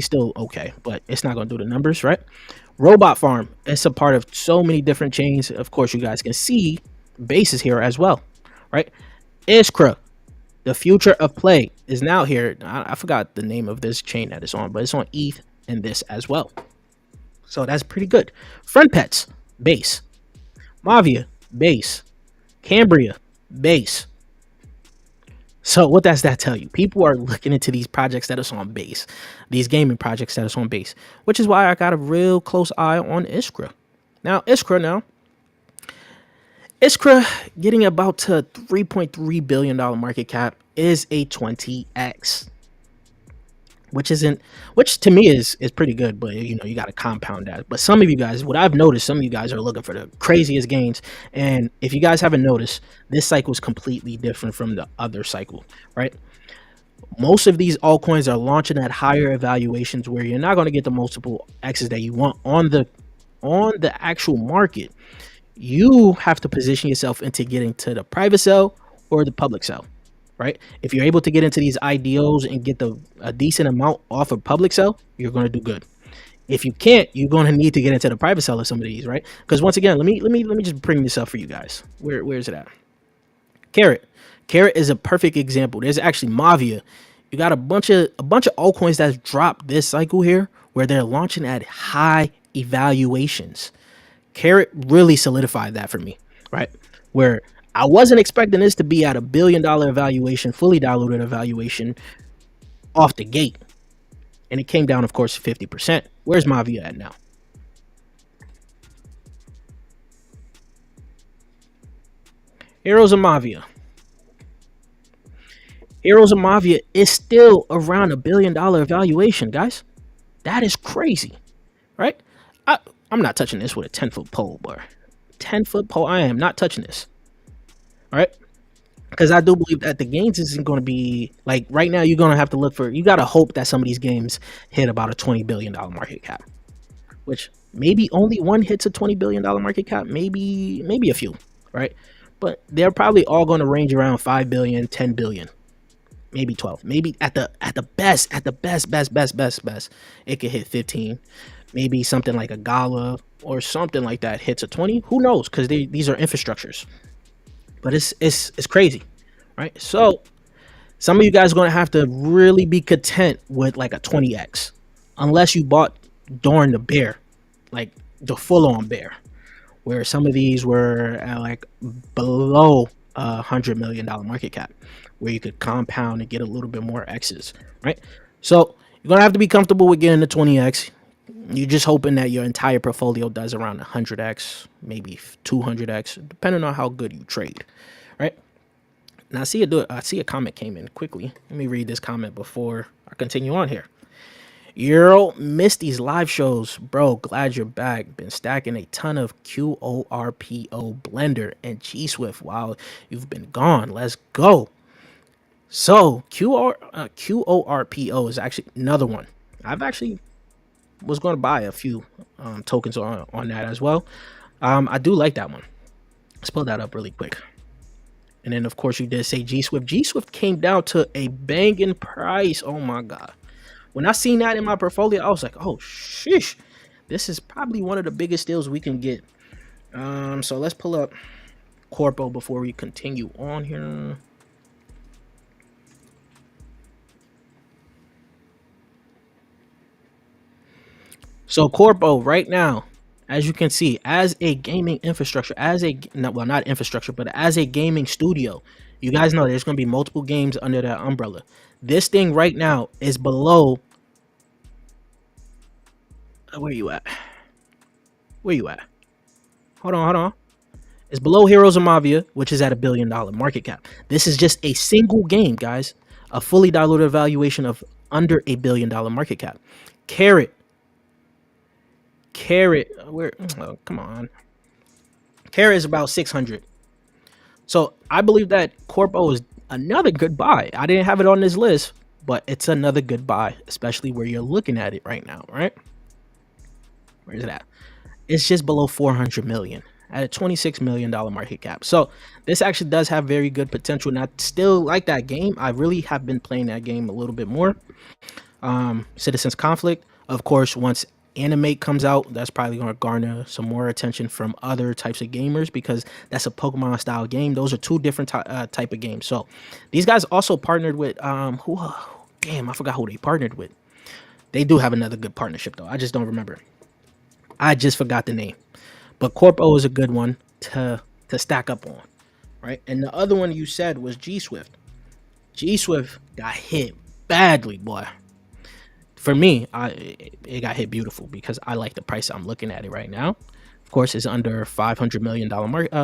still okay, but it's not going to do the numbers, right? Robot Farm, it's a part of so many different chains. Of course, you guys can see bases here as well, right? Iskra, the future of play, is now here. I forgot the name of this chain that it's on, but it's on ETH and this as well. So that's pretty good. Friend Pets, base. Mavia, base. Cambria, base. So what does that tell you? People are looking into these projects that is on base, these gaming projects that is on base, which is why I got a real close eye on Iskra. Now, Iskra getting about to $3.3 billion market cap is a 20x. Which to me is pretty good, but you know, you got to compound that. But some of you guys, what I've noticed, some of you guys are looking for the craziest gains. And if you guys haven't noticed, this cycle is completely different from the other cycle, right? Most of these altcoins are launching at higher evaluations where you're not going to get the multiple X's that you want on the actual market. You have to position yourself into getting to the private sale or the public sale. Right? If you're able to get into these IDOs and get a decent amount off of public sale, you're going to do good. If you can't, you're going to need to get into the private sale of some of these, right? Because once again, let me just bring this up for you guys. Where's it at? Carrot is a perfect example. There's actually Mavia. You got a bunch of altcoins that's dropped this cycle here where they're launching at high evaluations. Carrot really solidified that for me, right? Where I wasn't expecting this to be at $1 billion evaluation, fully diluted evaluation off the gate. And it came down, of course, 50%. Where's Mavia at now? Heroes of Mavia. Heroes of Mavia is still around $1 billion evaluation, guys. That is crazy, right? I'm not touching this with a 10-foot pole, but 10-foot pole, I am not touching this. All right, because I do believe that the gains isn't going to be like right now. You're going to have to look for, you got to hope that some of these games hit about a $20 billion market cap, which maybe only one hits a $20 billion market cap, maybe a few, right? But they're probably all going to range around 5 billion, 10 billion, maybe 12, maybe at the best, it could hit 15. Maybe something like a Gala or something like that hits a 20. Who knows? Because these are infrastructures. But it's crazy, right? So some of you guys are going to have to really be content with like a 20x, unless you bought during the bear, like the full-on bear, where some of these were at like below $100 million market cap, where you could compound and get a little bit more X's, right? So you're gonna have to be comfortable with getting the 20x. You're just hoping that your entire portfolio does around 100x, maybe 200x, depending on how good you trade, right? Now I see a comment came in quickly. Let me read this comment before I continue on here. Euro missed these live shows, bro. Glad you're back. Been stacking a ton of QORPO Blender and G Swift while you've been gone. Let's go. So QORPO is actually another one. I've actually was going to buy a few tokens on that as well. I do like that one. Let's pull that up really quick. And then of course you did say G Swift. G Swift came down to a banging price. Oh my god. When I seen that in my portfolio, I was like, oh sheesh. This is probably one of the biggest deals we can get. So let's pull up Corpo before we continue on here. So Corpo right now, as you can see, as a gaming infrastructure, as a not infrastructure, but as a gaming studio, you guys know there's going to be multiple games under that umbrella. This thing right now is below. Where you at? Where you at? Hold on, hold on. It's below Heroes of Mavia, which is at $1 billion market cap. This is just a single game, guys. A fully diluted valuation of under $1 billion market cap. Carrot, where? Oh, come on. Carrot is about 600. So I believe that Corpo is another good buy. I didn't have it on this list, but it's another good buy, especially where you're looking at it right now, right? Where is it at? It's just below 400 million at a $26 million market cap. So this actually does have very good potential. And I still like that game. I really have been playing that game a little bit more. Citizens Conflict, of course, once Animate comes out, that's probably going to garner some more attention from other types of gamers because that's a Pokemon style game. Those are two different type of games. So these guys also partnered with who? Damn, I forgot who they partnered with. They do have another good partnership though. I just don't remember. I just forgot the name. But Corpo is a good one to stack up on, right? And the other one you said was G Swift. G Swift got hit badly, boy. For me, it got hit beautiful because I like the price I'm looking at it right now. Of course, it's under $500 million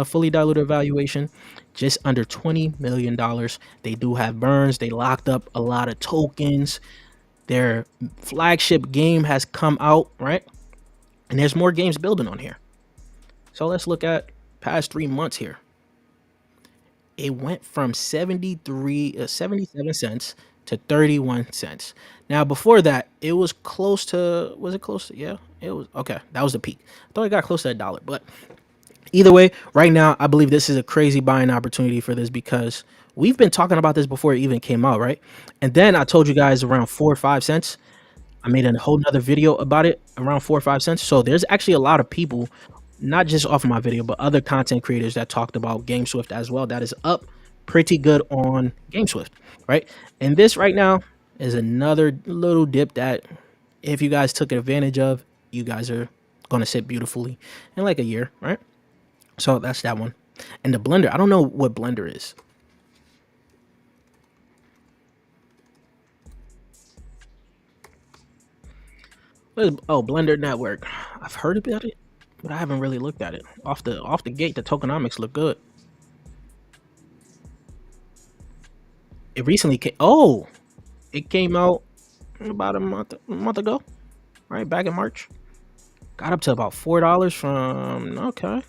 fully diluted valuation, just under $20 million. They do have burns. They locked up a lot of tokens. Their flagship game has come out, right? And there's more games building on here. So let's look at past 3 months here. It went from 77 cents to 31 cents. Now before that, it was close to, was it close to, yeah, it was, okay, that was the peak. I thought it got close to $1, but either way, right now, I believe this is a crazy buying opportunity for this because we've been talking about this before it even came out, right? And then I told you guys around 4 or 5 cents. I made a whole nother video about it around 4 or 5 cents. So there's actually a lot of people, not just off of my video, but other content creators that talked about GameSwift as well. That is up pretty good on GameSwift, right? And this right now is another little dip that if you guys took advantage of, you guys are going to sit beautifully in like a year, right? So that's that one. And the Blender, I don't know what Blender is. Oh, Blender Network. I've heard about it, but I haven't really looked at it. Off the gate, the tokenomics look good. It recently came. Oh, it came out about a month ago, right? Back in March. Got up to about $4 from. Okay.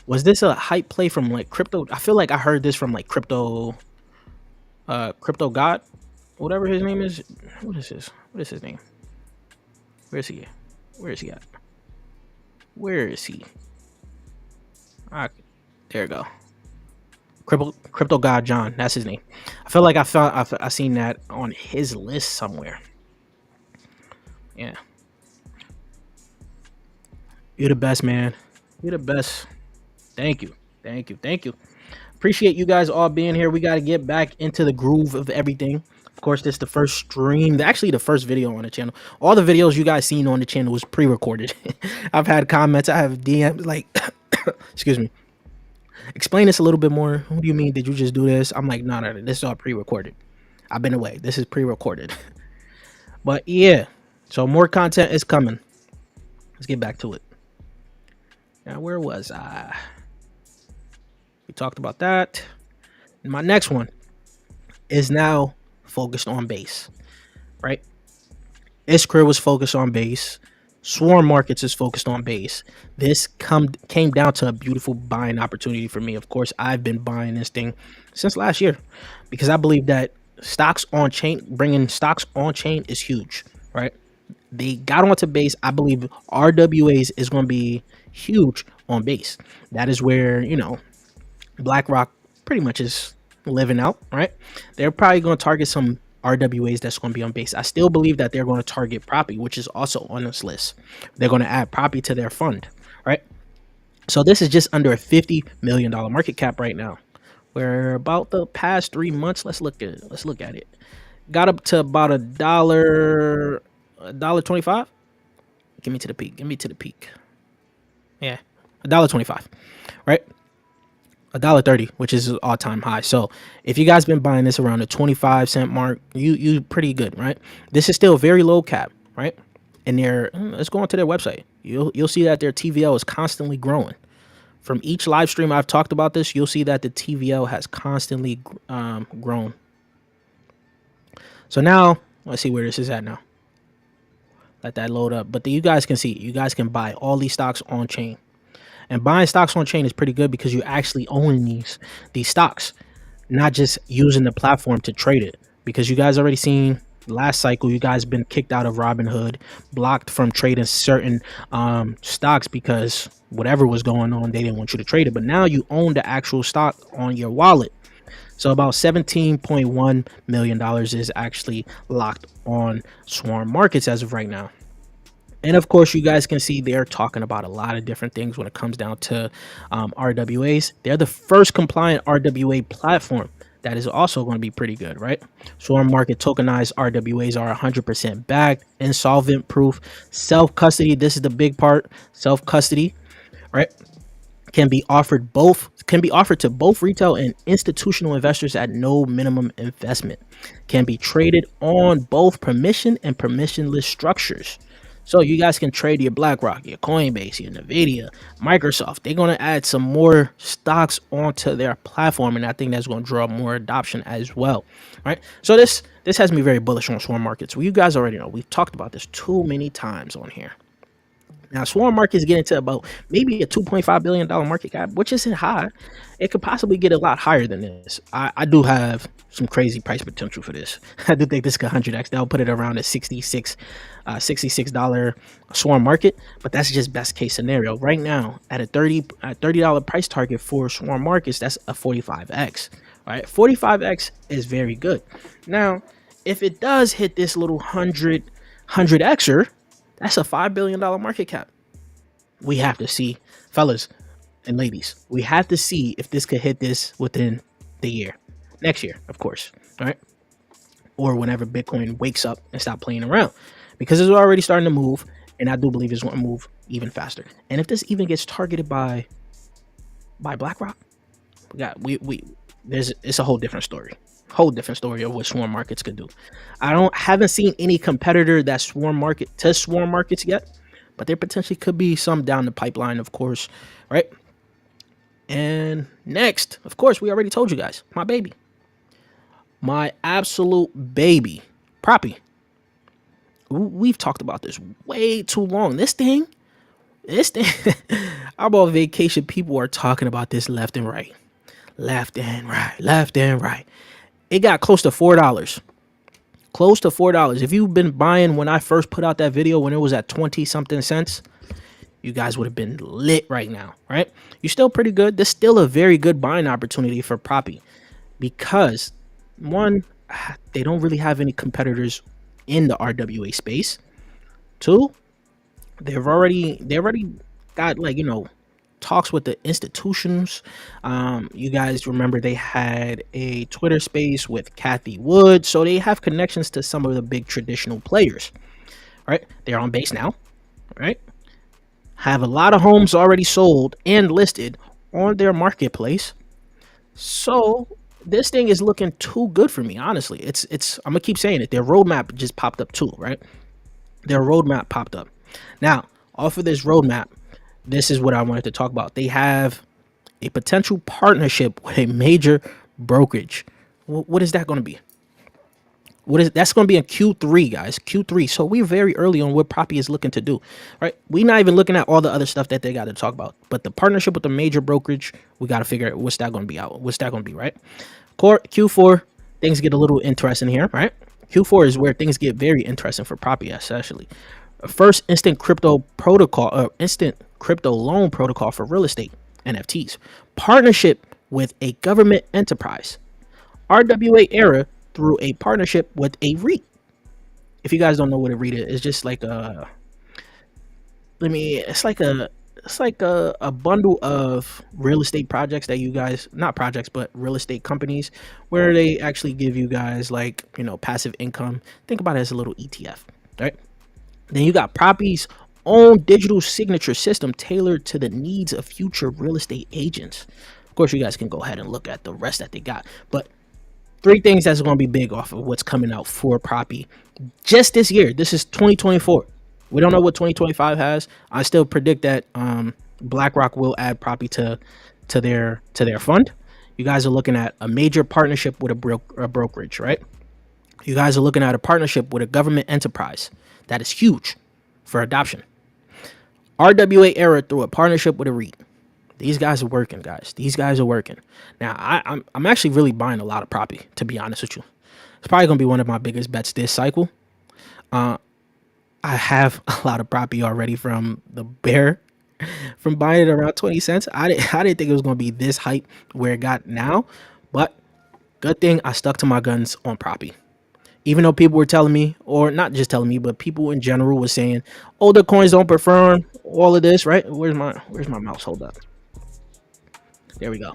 Was this a hype play from like crypto? I feel like I heard this from like crypto god, whatever his name is. What is this? What is his name? Where is he? Where is he at? Where is he? Ah, there you go. Crypto God John. That's his name. I feel like I seen that on his list somewhere. Yeah. You're the best, man. You're the best. Thank you. Thank you. Thank you. Appreciate you guys all being here. We got to get back into the groove of everything. Of course, this is the first stream, actually the first video on the channel. All the videos you guys seen on the channel was pre-recorded. I've had comments, I have DMs like, excuse me, explain this a little bit more. What do you mean? Did you just do this? I'm like, no, this is all pre-recorded. I've been away. This is pre-recorded. But yeah, so more content is coming. Let's get back to it. Now, where was I? We talked about that. And my next one is now focused on base, right? Iskra was focused on base. Swarm Markets is focused on base. This came down to a beautiful buying opportunity for me. Of course, I've been buying this thing since last year because I believe that stocks on chain, bringing stocks on chain is huge, right? They got onto base. I believe RWAs is going to be huge on base. That is where, you know, BlackRock pretty much is living out, right? They're probably going to target some RWAs that's going to be on base. I still believe that they're going to target propy, which is also on this list. They're going to add propy to their fund, right? So this is just under a $50 million market cap right now. Where about the past 3 months, let's look at it. Got up to about $1.25. Give me to the peak. Yeah, $1.25, right? $1.30, which is an all-time high. So if you guys been buying this around the 25-cent mark, you pretty good, right? This is still very low cap, right? And let's go onto their website. You'll see that their TVL is constantly growing. From each live stream I've talked about this, you'll see that the TVL has constantly grown. So now let's see where this is at now. Let that load up. But you guys can see, you guys can buy all these stocks on chain. And buying stocks on chain is pretty good because you actually own these stocks, not just using the platform to trade it. Because you guys already seen last cycle, you guys been kicked out of Robinhood, blocked from trading certain stocks because whatever was going on, they didn't want you to trade it. But now you own the actual stock on your wallet. So about $17.1 million is actually locked on Swarm Markets as of right now. And of course, you guys can see they're talking about a lot of different things when it comes down to RWAs. They're the first compliant RWA platform. That is also going to be pretty good, right? Swarm Market tokenized RWAs are 100% backed, insolvent proof, self-custody. This is the big part, self-custody, right? Can be offered to both retail and institutional investors at no minimum investment. Can be traded on both permission and permissionless structures. So you guys can trade your BlackRock, your Coinbase, your Nvidia, Microsoft. They're going to add some more stocks onto their platform, and I think that's going to draw more adoption as well. All right. So this has me very bullish on Swarm Markets. Well, you guys already know we've talked about this too many times on here. Now, Swarm Markets getting to about maybe a $2.5 billion market cap, which isn't high. It could possibly get a lot higher than this. I do have some crazy price potential for this. I do think this could 100x. That'll put it around a $66 Swarm Market, but that's just best case scenario. Right now, at a $30 price target for Swarm Markets, that's a 45x. All right, 45x is very good. Now, if it does hit this little 100xer, that's a $5 billion market cap. We have to see, fellas and ladies, we have to see if this could hit this within the year. Next year, of course, all right? Or whenever Bitcoin wakes up and stop playing around. Because it's already starting to move, and I do believe it's going to move even faster. And if this even gets targeted by BlackRock, it's a whole different story. Whole different story of what Swarm Markets could do. Haven't seen any competitor that Swarm Markets yet, but there potentially could be some down the pipeline, of course, right? And next, of course, we already told you guys, my baby, my absolute baby, propy. We've talked about this way too long. This thing, I'm on vacation. People are talking about this left and right. It got close to $4. Close to $4. If you've been buying when I first put out that video when it was at 20 something cents, you guys would have been lit right now, right? You're still pretty good. There's still a very good buying opportunity for propy because one, they don't really have any competitors in the RWA space. Two, they've already got, like, you know, talks with the institutions. You guys remember they had a Twitter space with Kathy Wood, so they have connections to some of the big traditional players. Right, they're on base now. Right, have a lot of homes already sold and listed on their marketplace. So this thing is looking too good for me, honestly. It's I'm gonna keep saying it. Their roadmap just popped up too, right? Their roadmap popped up. Now, off of this roadmap, this is what I wanted to talk about. They have a potential partnership with a major brokerage. What is that going to be? That's going to be in Q3, guys. Q3. So we're very early on what Propy is looking to do, right? We're not even looking at all the other stuff that they got to talk about. But the partnership with the major brokerage, we got to figure out what's that going to be out. What's that going to be, right? Q4, things get a little interesting here, right? Q4 is where things get very interesting for Propy, especially. First instant crypto protocol, instant crypto loan protocol for real estate, NFTs. Partnership with a government enterprise. RWA era through a partnership with a REIT. If you guys don't know what a REIT is, it's just like it's like a bundle of real estate projects that you guys, not projects, but real estate companies where they actually give you guys like, passive income. Think about it as a little ETF, right? Then you got Propy's own digital signature system tailored to the needs of future real estate agents. Of course, you guys can go ahead and look at the rest that they got, but three things that's going to be big off of what's coming out for Propy just this year. This is 2024. We don't know what 2025 has. I still predict that BlackRock will add Propy to their fund. You guys are looking at a major partnership with a brokerage, right? You guys are looking at a partnership with a government enterprise that is huge for adoption. RWA era through a partnership with a REIT. These guys are working, guys. These guys are working. Now, I'm actually really buying a lot of Propy, to be honest with you. It's probably going to be one of my biggest bets this cycle. I have a lot of Propy already from the bear, from buying it around 20 cents. I didn't think it was going to be this hype where it got now, but good thing I stuck to my guns on Propy. Even though people were telling me, or not just telling me, but people in general were saying, older coins don't perform, all of this, right? Where's my mouse? Hold up. There we go.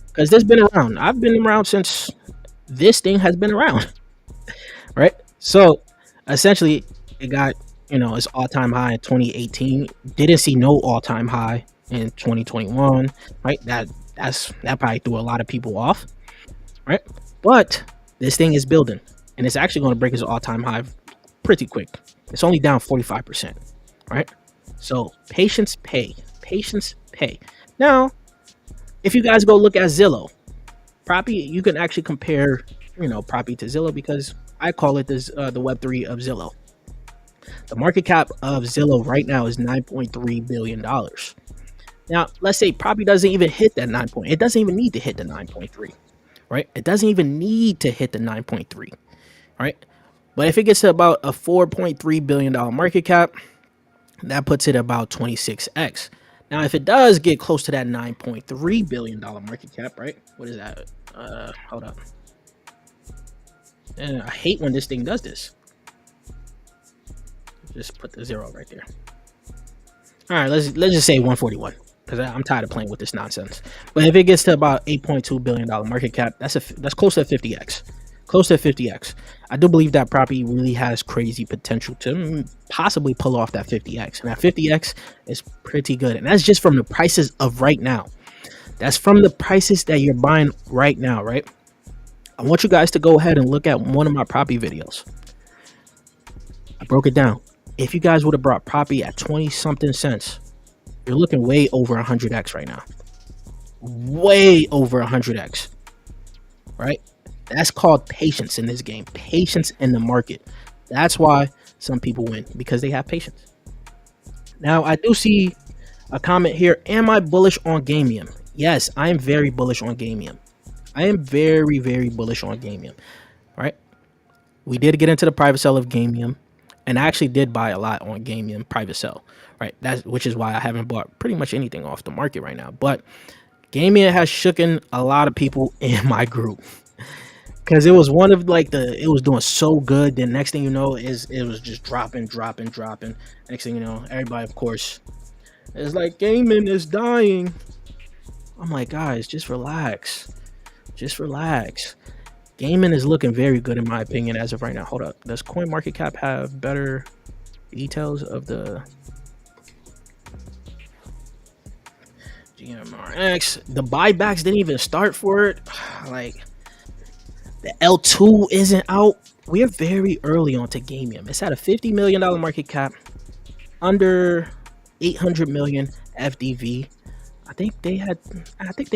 Because this been around. I've been around since this thing has been around, right? So essentially, it got its all-time high in 2018. Didn't see no all-time high in 2021, right? That probably threw a lot of people off, right? But this thing is building, and it's actually going to break its all-time high pretty quick. It's only down 45%, right? So patience pay. Patience pay. Now, if you guys go look at Zillow, Propy, you can actually compare, Propy to Zillow because I call it the Web3 of Zillow. The market cap of Zillow right now is $9.3 billion. Now, let's say Propy doesn't even hit that 9 point. It doesn't even need to hit the 9.3, right? It doesn't even need to hit the 9.3, right? But if it gets to about a $4.3 billion market cap, that puts it about 26x. Now, if it does get close to that $9.3 billion market cap, right? What is that? Hold up. And I hate when this thing does this. Just put the 0 right there. All right, let's just say 141 because I'm tired of playing with this nonsense. But if it gets to about $8.2 billion market cap, that's close to 50x. Close to 50x. I do believe that Propy really has crazy potential to possibly pull off that 50x. And that 50x is pretty good. And that's just from the prices of right now. That's from the prices that you're buying right now, right? I want you guys to go ahead and look at one of my Propy videos. I broke it down. If you guys would have brought Propy at 20 something cents, you're looking way over 100x right now. Way over 100x, right? That's called patience in this game. Patience in the market. That's why some people win, because they have patience. Now, I do see a comment here. Am I bullish on Gamium? Yes, I am very bullish on Gamium. I am very, very bullish on Gamium. Right? We did get into the private sale of Gamium, and I actually did buy a lot on Gamium private sale. Right? Which is why I haven't bought pretty much anything off the market right now. But Gamium has shooken a lot of people in my group. Because it was one of it was doing so good. Then next thing you know, it was just dropping. Next thing you know, everybody, of course, It's like gaming is dying. I'm like, guys, just relax. Just relax. Gaming is looking very good in my opinion as of right now. Hold up. Does CoinMarketCap have better details of the GMRX? The buybacks didn't even start for it. Like the L2 isn't out. We're very early on to Gamium. It's at a $50 million market cap, under 800 million FDV. I think they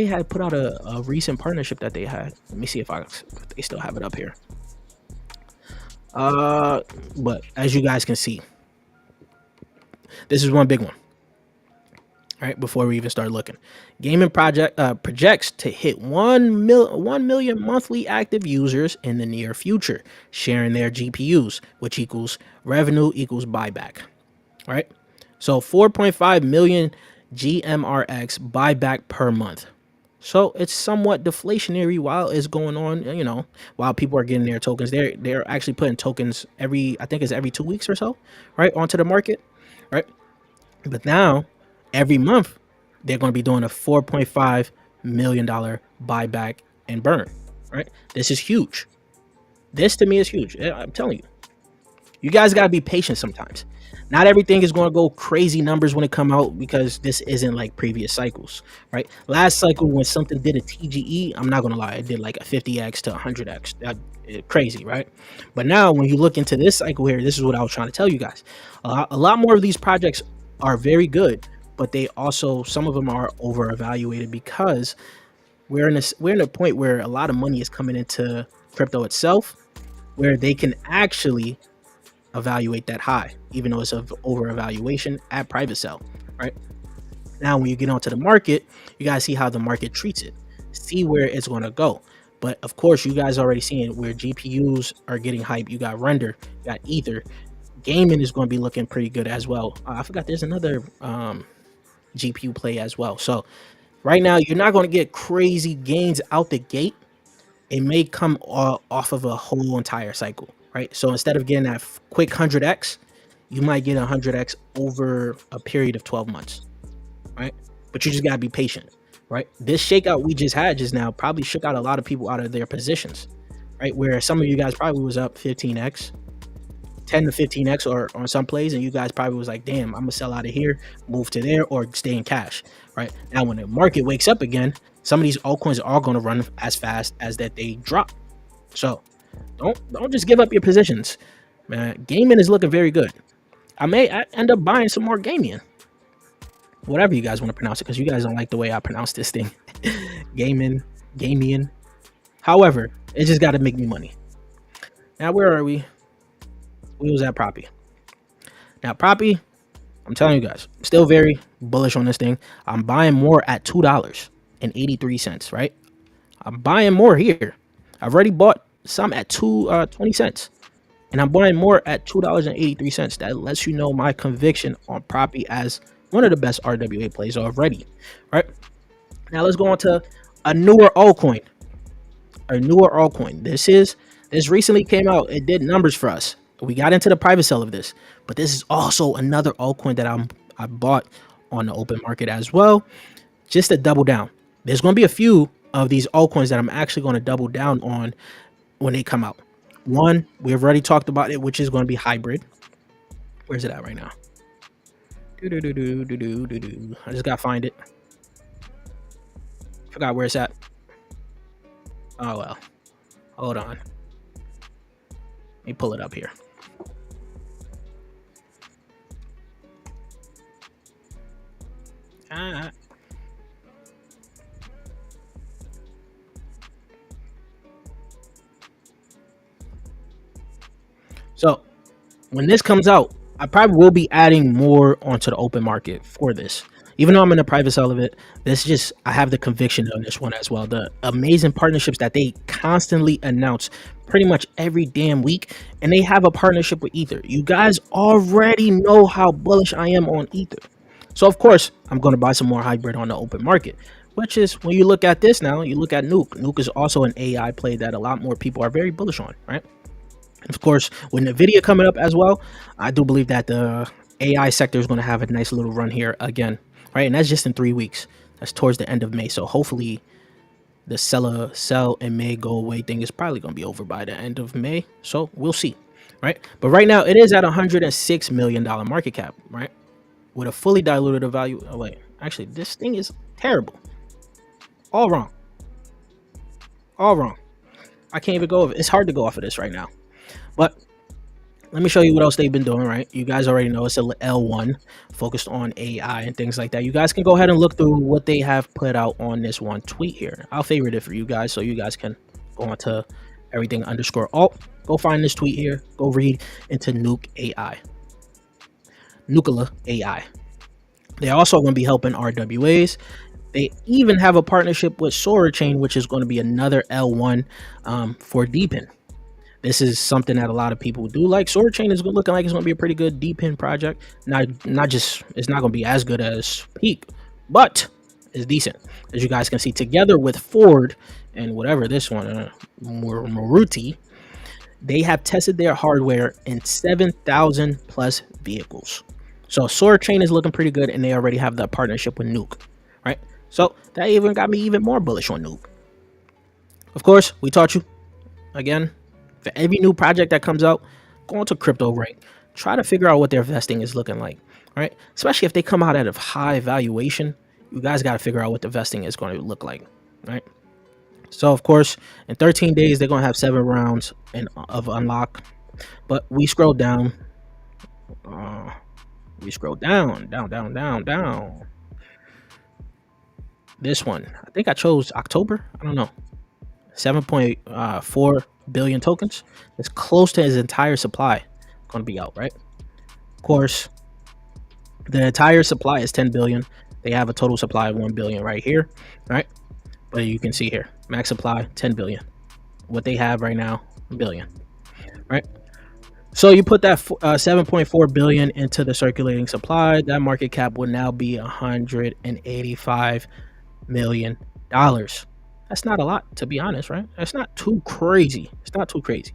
had put out a recent partnership that they had. Let me see if they still have it up here. But as you guys can see, this is one big one. All right, before we even start looking, Gaming Project projects to hit 1 million monthly active users in the near future, sharing their GPUs, which equals revenue equals buyback. All right, so 4.5 million GMRX buyback per month. So it's somewhat deflationary while it's going on. You know, while people are getting their tokens, they're actually putting tokens I think it's every 2 weeks or so, right, onto the market, right? But now, every month, they're going to be doing a $4.5 million buyback and burn, right? This is huge. This to me is huge. I'm telling you, you guys got to be patient sometimes. Not everything is going to go crazy numbers when it come out because this isn't like previous cycles, right? Last cycle when something did a TGE, I'm not going to lie, it did like a 50x to 100x. Crazy, right? But now when you look into this cycle here, this is what I was trying to tell you guys. A lot more of these projects are very good, but they also, some of them are over evaluated because we're in a point where a lot of money is coming into crypto itself, where they can actually evaluate that high, even though it's of over evaluation at private sale, right? Now, when you get onto the market, you guys see how the market treats it, see where it's going to go. But of course, you guys already seen where GPUs are getting hype. You got render, you got ether. Gaming is going to be looking pretty good as well. I forgot there's another GPU play as well. So right now, you're not going to get crazy gains out the gate. It may come off of a whole entire cycle, right? So instead of getting that quick 100x, you might get 100x over a period of 12 months, right? But you just got to be patient, right? This shakeout we just had just now probably shook out a lot of people out of their positions, right? Where some of you guys probably was up 15x, 10 to 15x or on some plays, and you guys probably was like, damn, I'm gonna sell out of here, move to there, or stay in cash, right? Now when the market wakes up again, some of these altcoins are going to run as fast as that they drop. So don't just give up your positions, man. Gaming is looking very good. I end up buying some more gaming, whatever you guys want to pronounce it, because you guys don't like the way I pronounce this thing. gaming. However, it just got to make me money. Now where are we? We was at propy. Now propy, I'm telling you guys, still very bullish on this thing. I'm buying more at $2.83, right? I'm buying more here. I've already bought some at 20 cents, and I'm buying more at $2.83. That lets you know my conviction on propy as one of the best RWA plays already, right? Now let's go on to a newer altcoin. This recently came out. It did numbers for us. We got into the private sale of this, but this is also another altcoin that I bought on the open market as well, just to double down. There's going to be a few of these altcoins that I'm actually going to double down on when they come out. One, we've already talked about it, which is going to be hybrid. Where's it at right now? I just got to find it. Forgot where it's at. Oh, well. Hold on. Let me pull it up here. So when this comes out, I probably will be adding more onto the open market for this. Even though I'm in a private sale of it, I have the conviction on this one as well. The amazing partnerships that they constantly announce pretty much every damn week. And they have a partnership with Ether. You guys already know how bullish I am on Ether. So of course, I'm going to buy some more hybrid on the open market, which is when you look at this now, you look at Nuke. Nuke is also an AI play that a lot more people are very bullish on, right? And of course, with NVIDIA coming up as well, I do believe that the AI sector is going to have a nice little run here again. right? And that's just in 3 weeks. That's towards the end of May. So hopefully the sell and May go away thing is probably going to be over by the end of May. So we'll see, right? But right now it is at $106 million market cap, right? With a fully diluted value. Oh, wait, actually, this thing is terrible. All wrong. All wrong. I can't even go over it. It's hard to go off of this right now. But let me show you what else they've been doing, right? You guys already know it's a L1 focused on AI and things like that. You guys can go ahead and look through what they have put out on this one tweet here. I'll favorite it for you guys so you guys can go on to everything_alt. Go find this tweet here. Go read into nuklai AI. They're also going to be helping RWAs. They even have a partnership with Sora Chain, which is going to be another L1 for Deepin. This is something that a lot of people do like. Sora Chain is looking like it's going to be a pretty good Deepin project. Not just, it's not going to be as good as Peak, but it's decent. As you guys can see, together with Ford and whatever this one, Maruti, they have tested their hardware in 7,000 plus vehicles. So Sora Chain is looking pretty good, and they already have that partnership with Nuke, right? So that even got me even more bullish on Nuke. Of course, we taught you, again, for every new project that comes out, go into Crypto Rank. Try to figure out what their vesting is looking like, right? Especially if they come out at a high valuation, you guys got to figure out what the vesting is going to look like, right? So, of course, in 13 days, they're going to have 7 rounds of unlock. But we scroll down. We scroll down. This one, I think I chose October. I don't know. 7.4 billion tokens. It's close to his entire supply going to be out, right? Of course, the entire supply is 10 billion. They have a total supply of 1 billion right here, right? But you can see here, max supply 10 billion. What they have right now, a billion, right? So you put that 7.4 billion into the circulating supply. That market cap would now be $185 million. That's not a lot, to be honest, right? That's not too crazy. It's not too crazy.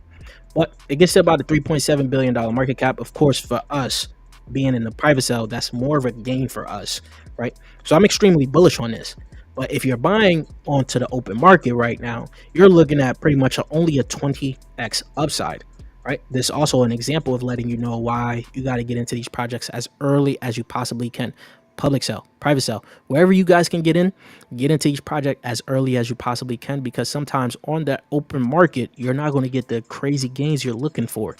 But it gets to about a $3.7 billion market cap. Of course, for us being in the private sale, that's more of a gain for us, right? So I'm extremely bullish on this. But if you're buying onto the open market right now, you're looking at pretty much only a 20x upside, right? This is also an example of letting you know why you got to get into these projects as early as you possibly can. Public sale, private sale, wherever you guys can get into each project as early as you possibly can, because sometimes on that open market, you're not going to get the crazy gains you're looking for.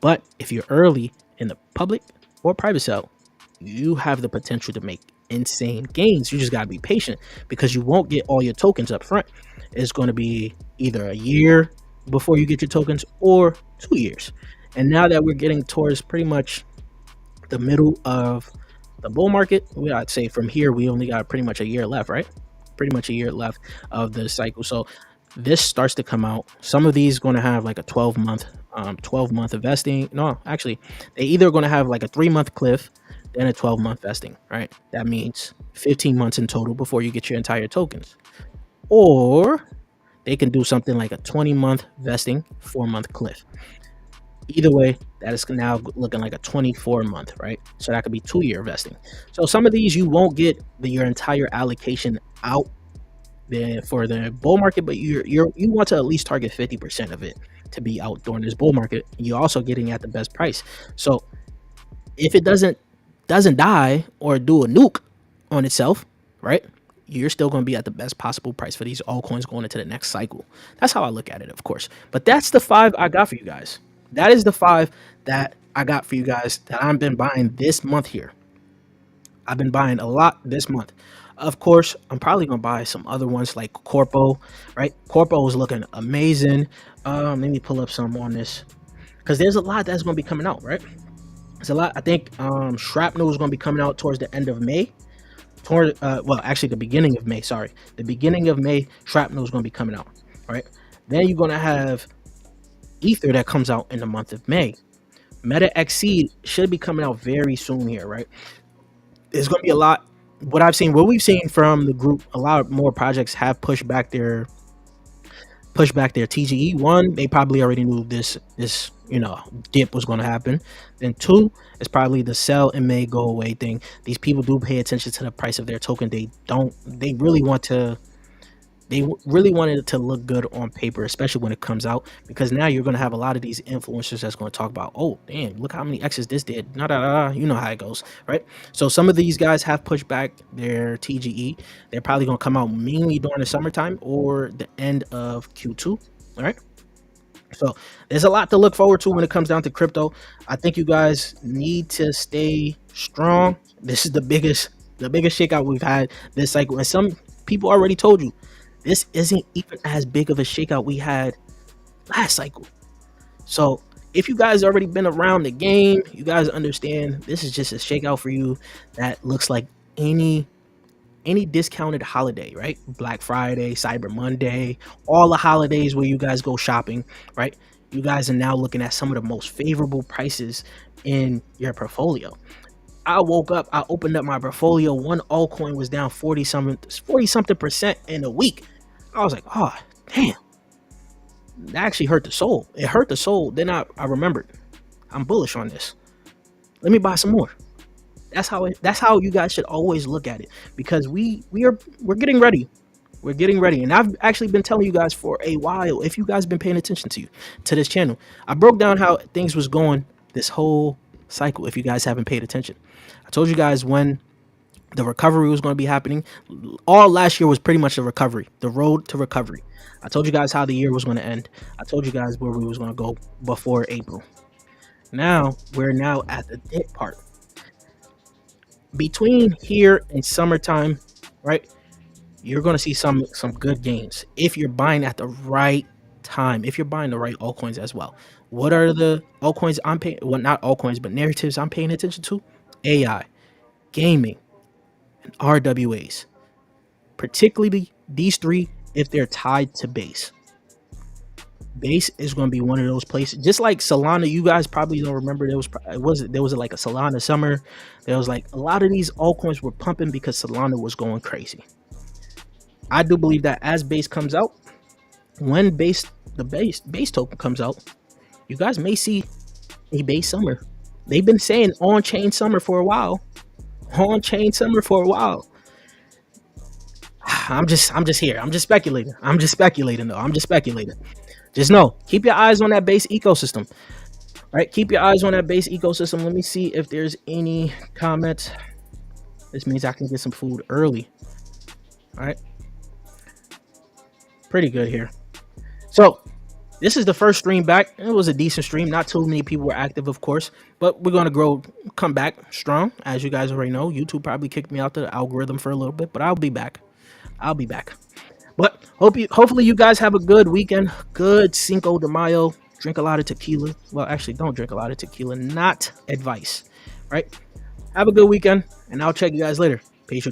But if you're early in the public or private sale, you have the potential to make insane gains. You just got to be patient, because you won't get all your tokens up front. It's going to be either a year before you get your tokens or 2 years. And now that we're getting towards pretty much the middle of the bull market, I'd say from here we only got pretty much a year left, right? Pretty much a year left of the cycle. So this starts to come out. Some of these going to have like a 12-month investing. No, actually, they either going to have like a 3-month cliff, then a 12-month vesting, right? That means 15 months in total before you get your entire tokens. Or they can do something like a 20-month vesting, 4-month cliff. Either way, that is now looking like a 24-month, right? So that could be 2-year vesting. So some of these you won't get your entire allocation out there for the bull market, but you want to at least target 50% of it to be out during this bull market. You're also getting at the best price. So if it doesn't die or do a nuke on itself, right? You're still going to be at the best possible price for these altcoins going into the next cycle. That's how I look at it, of course. But that's the 5 I got for you guys. That is the 5 that I got for you guys that I've been buying this month here. I've been buying a lot this month. Of course, I'm probably going to buy some other ones like Corpo, right? Corpo is looking amazing. Let me pull up some on this, because there's a lot that's going to be coming out, right? There's a lot. I think Shrapnel is going to be coming out towards the end of May. Well, actually the beginning of May, sorry. The beginning of May, Shrapnel is going to be coming out, right? Then you're going to have Ether that comes out in the month of May. Meta XC should be coming out very soon here, right? There's going to be a lot. What we've seen from the group, a lot more projects have pushed back their TGE. One, they probably already knew this dip was going to happen. Then two is probably the sell and may go away thing. These people do pay attention to the price of their token. They really want to really wanted it to look good on paper, especially when it comes out, because now you're going to have a lot of these influencers that's going to talk about, oh damn, look how many X's this did, you know how it goes, right? So some of these guys have pushed back their TGE. They're probably going to come out mainly during the summertime or the end of Q2. All right, so there's a lot to look forward to when it comes down to crypto. I think you guys need to stay strong. This is the biggest shakeout we've had this cycle, and some people already told you this isn't even as big of a shakeout we had last cycle. So if you guys already been around the game, you guys understand this is just a shakeout for you that looks like any discounted holiday, right? Black Friday, Cyber Monday, all the holidays where you guys go shopping, right? You guys are now looking at some of the most favorable prices in your portfolio. I woke up, I opened up my portfolio, one altcoin was down 40 something percent in a week. I was like, oh damn, that actually hurt the soul. It hurt the soul. Then I remembered, I'm bullish on this. Let me buy some more. That's how you guys should always look at it, because we're getting ready. We're getting ready, and I've actually been telling you guys for a while. If you guys been paying attention to this channel, I broke down how things was going this whole cycle. If you guys haven't paid attention, I told you guys when the recovery was going to be happening. All last year was pretty much the recovery, the road to recovery. I told you guys how the year was going to end. I told you guys where we was going to go before April. Now we're at the dip part. Between here and summertime, right? You're going to see some good gains if you're buying at the right time, if you're buying the right altcoins as well. What are the altcoins I'm paying? Well, not altcoins, but narratives I'm paying attention to: AI, gaming, and RWAs. Particularly these three, if they're tied to base. Base is going to be one of those places. Just like Solana, you guys probably don't remember. There was like a Solana summer. There was like a lot of these altcoins were pumping because Solana was going crazy. I do believe that as base comes out, when the base token comes out, you guys may see a base summer. They've been saying on-chain summer for a while. On-chain summer for a while. I'm just here. I'm just speculating. Just know, keep your eyes on that base ecosystem. Right? Keep your eyes on that base ecosystem. Let me see if there's any comments. This means I can get some food early. All right. Pretty good here. So this is the first stream back. It was a decent stream. Not too many people were active, of course, but we're going to come back strong. As you guys already know, YouTube probably kicked me out the algorithm for a little bit, but I'll be back. But hopefully you guys have a good weekend. Good Cinco de Mayo. Drink a lot of tequila. Well, actually, don't drink a lot of tequila. Not advice. Right? Have a good weekend, and I'll check you guys later.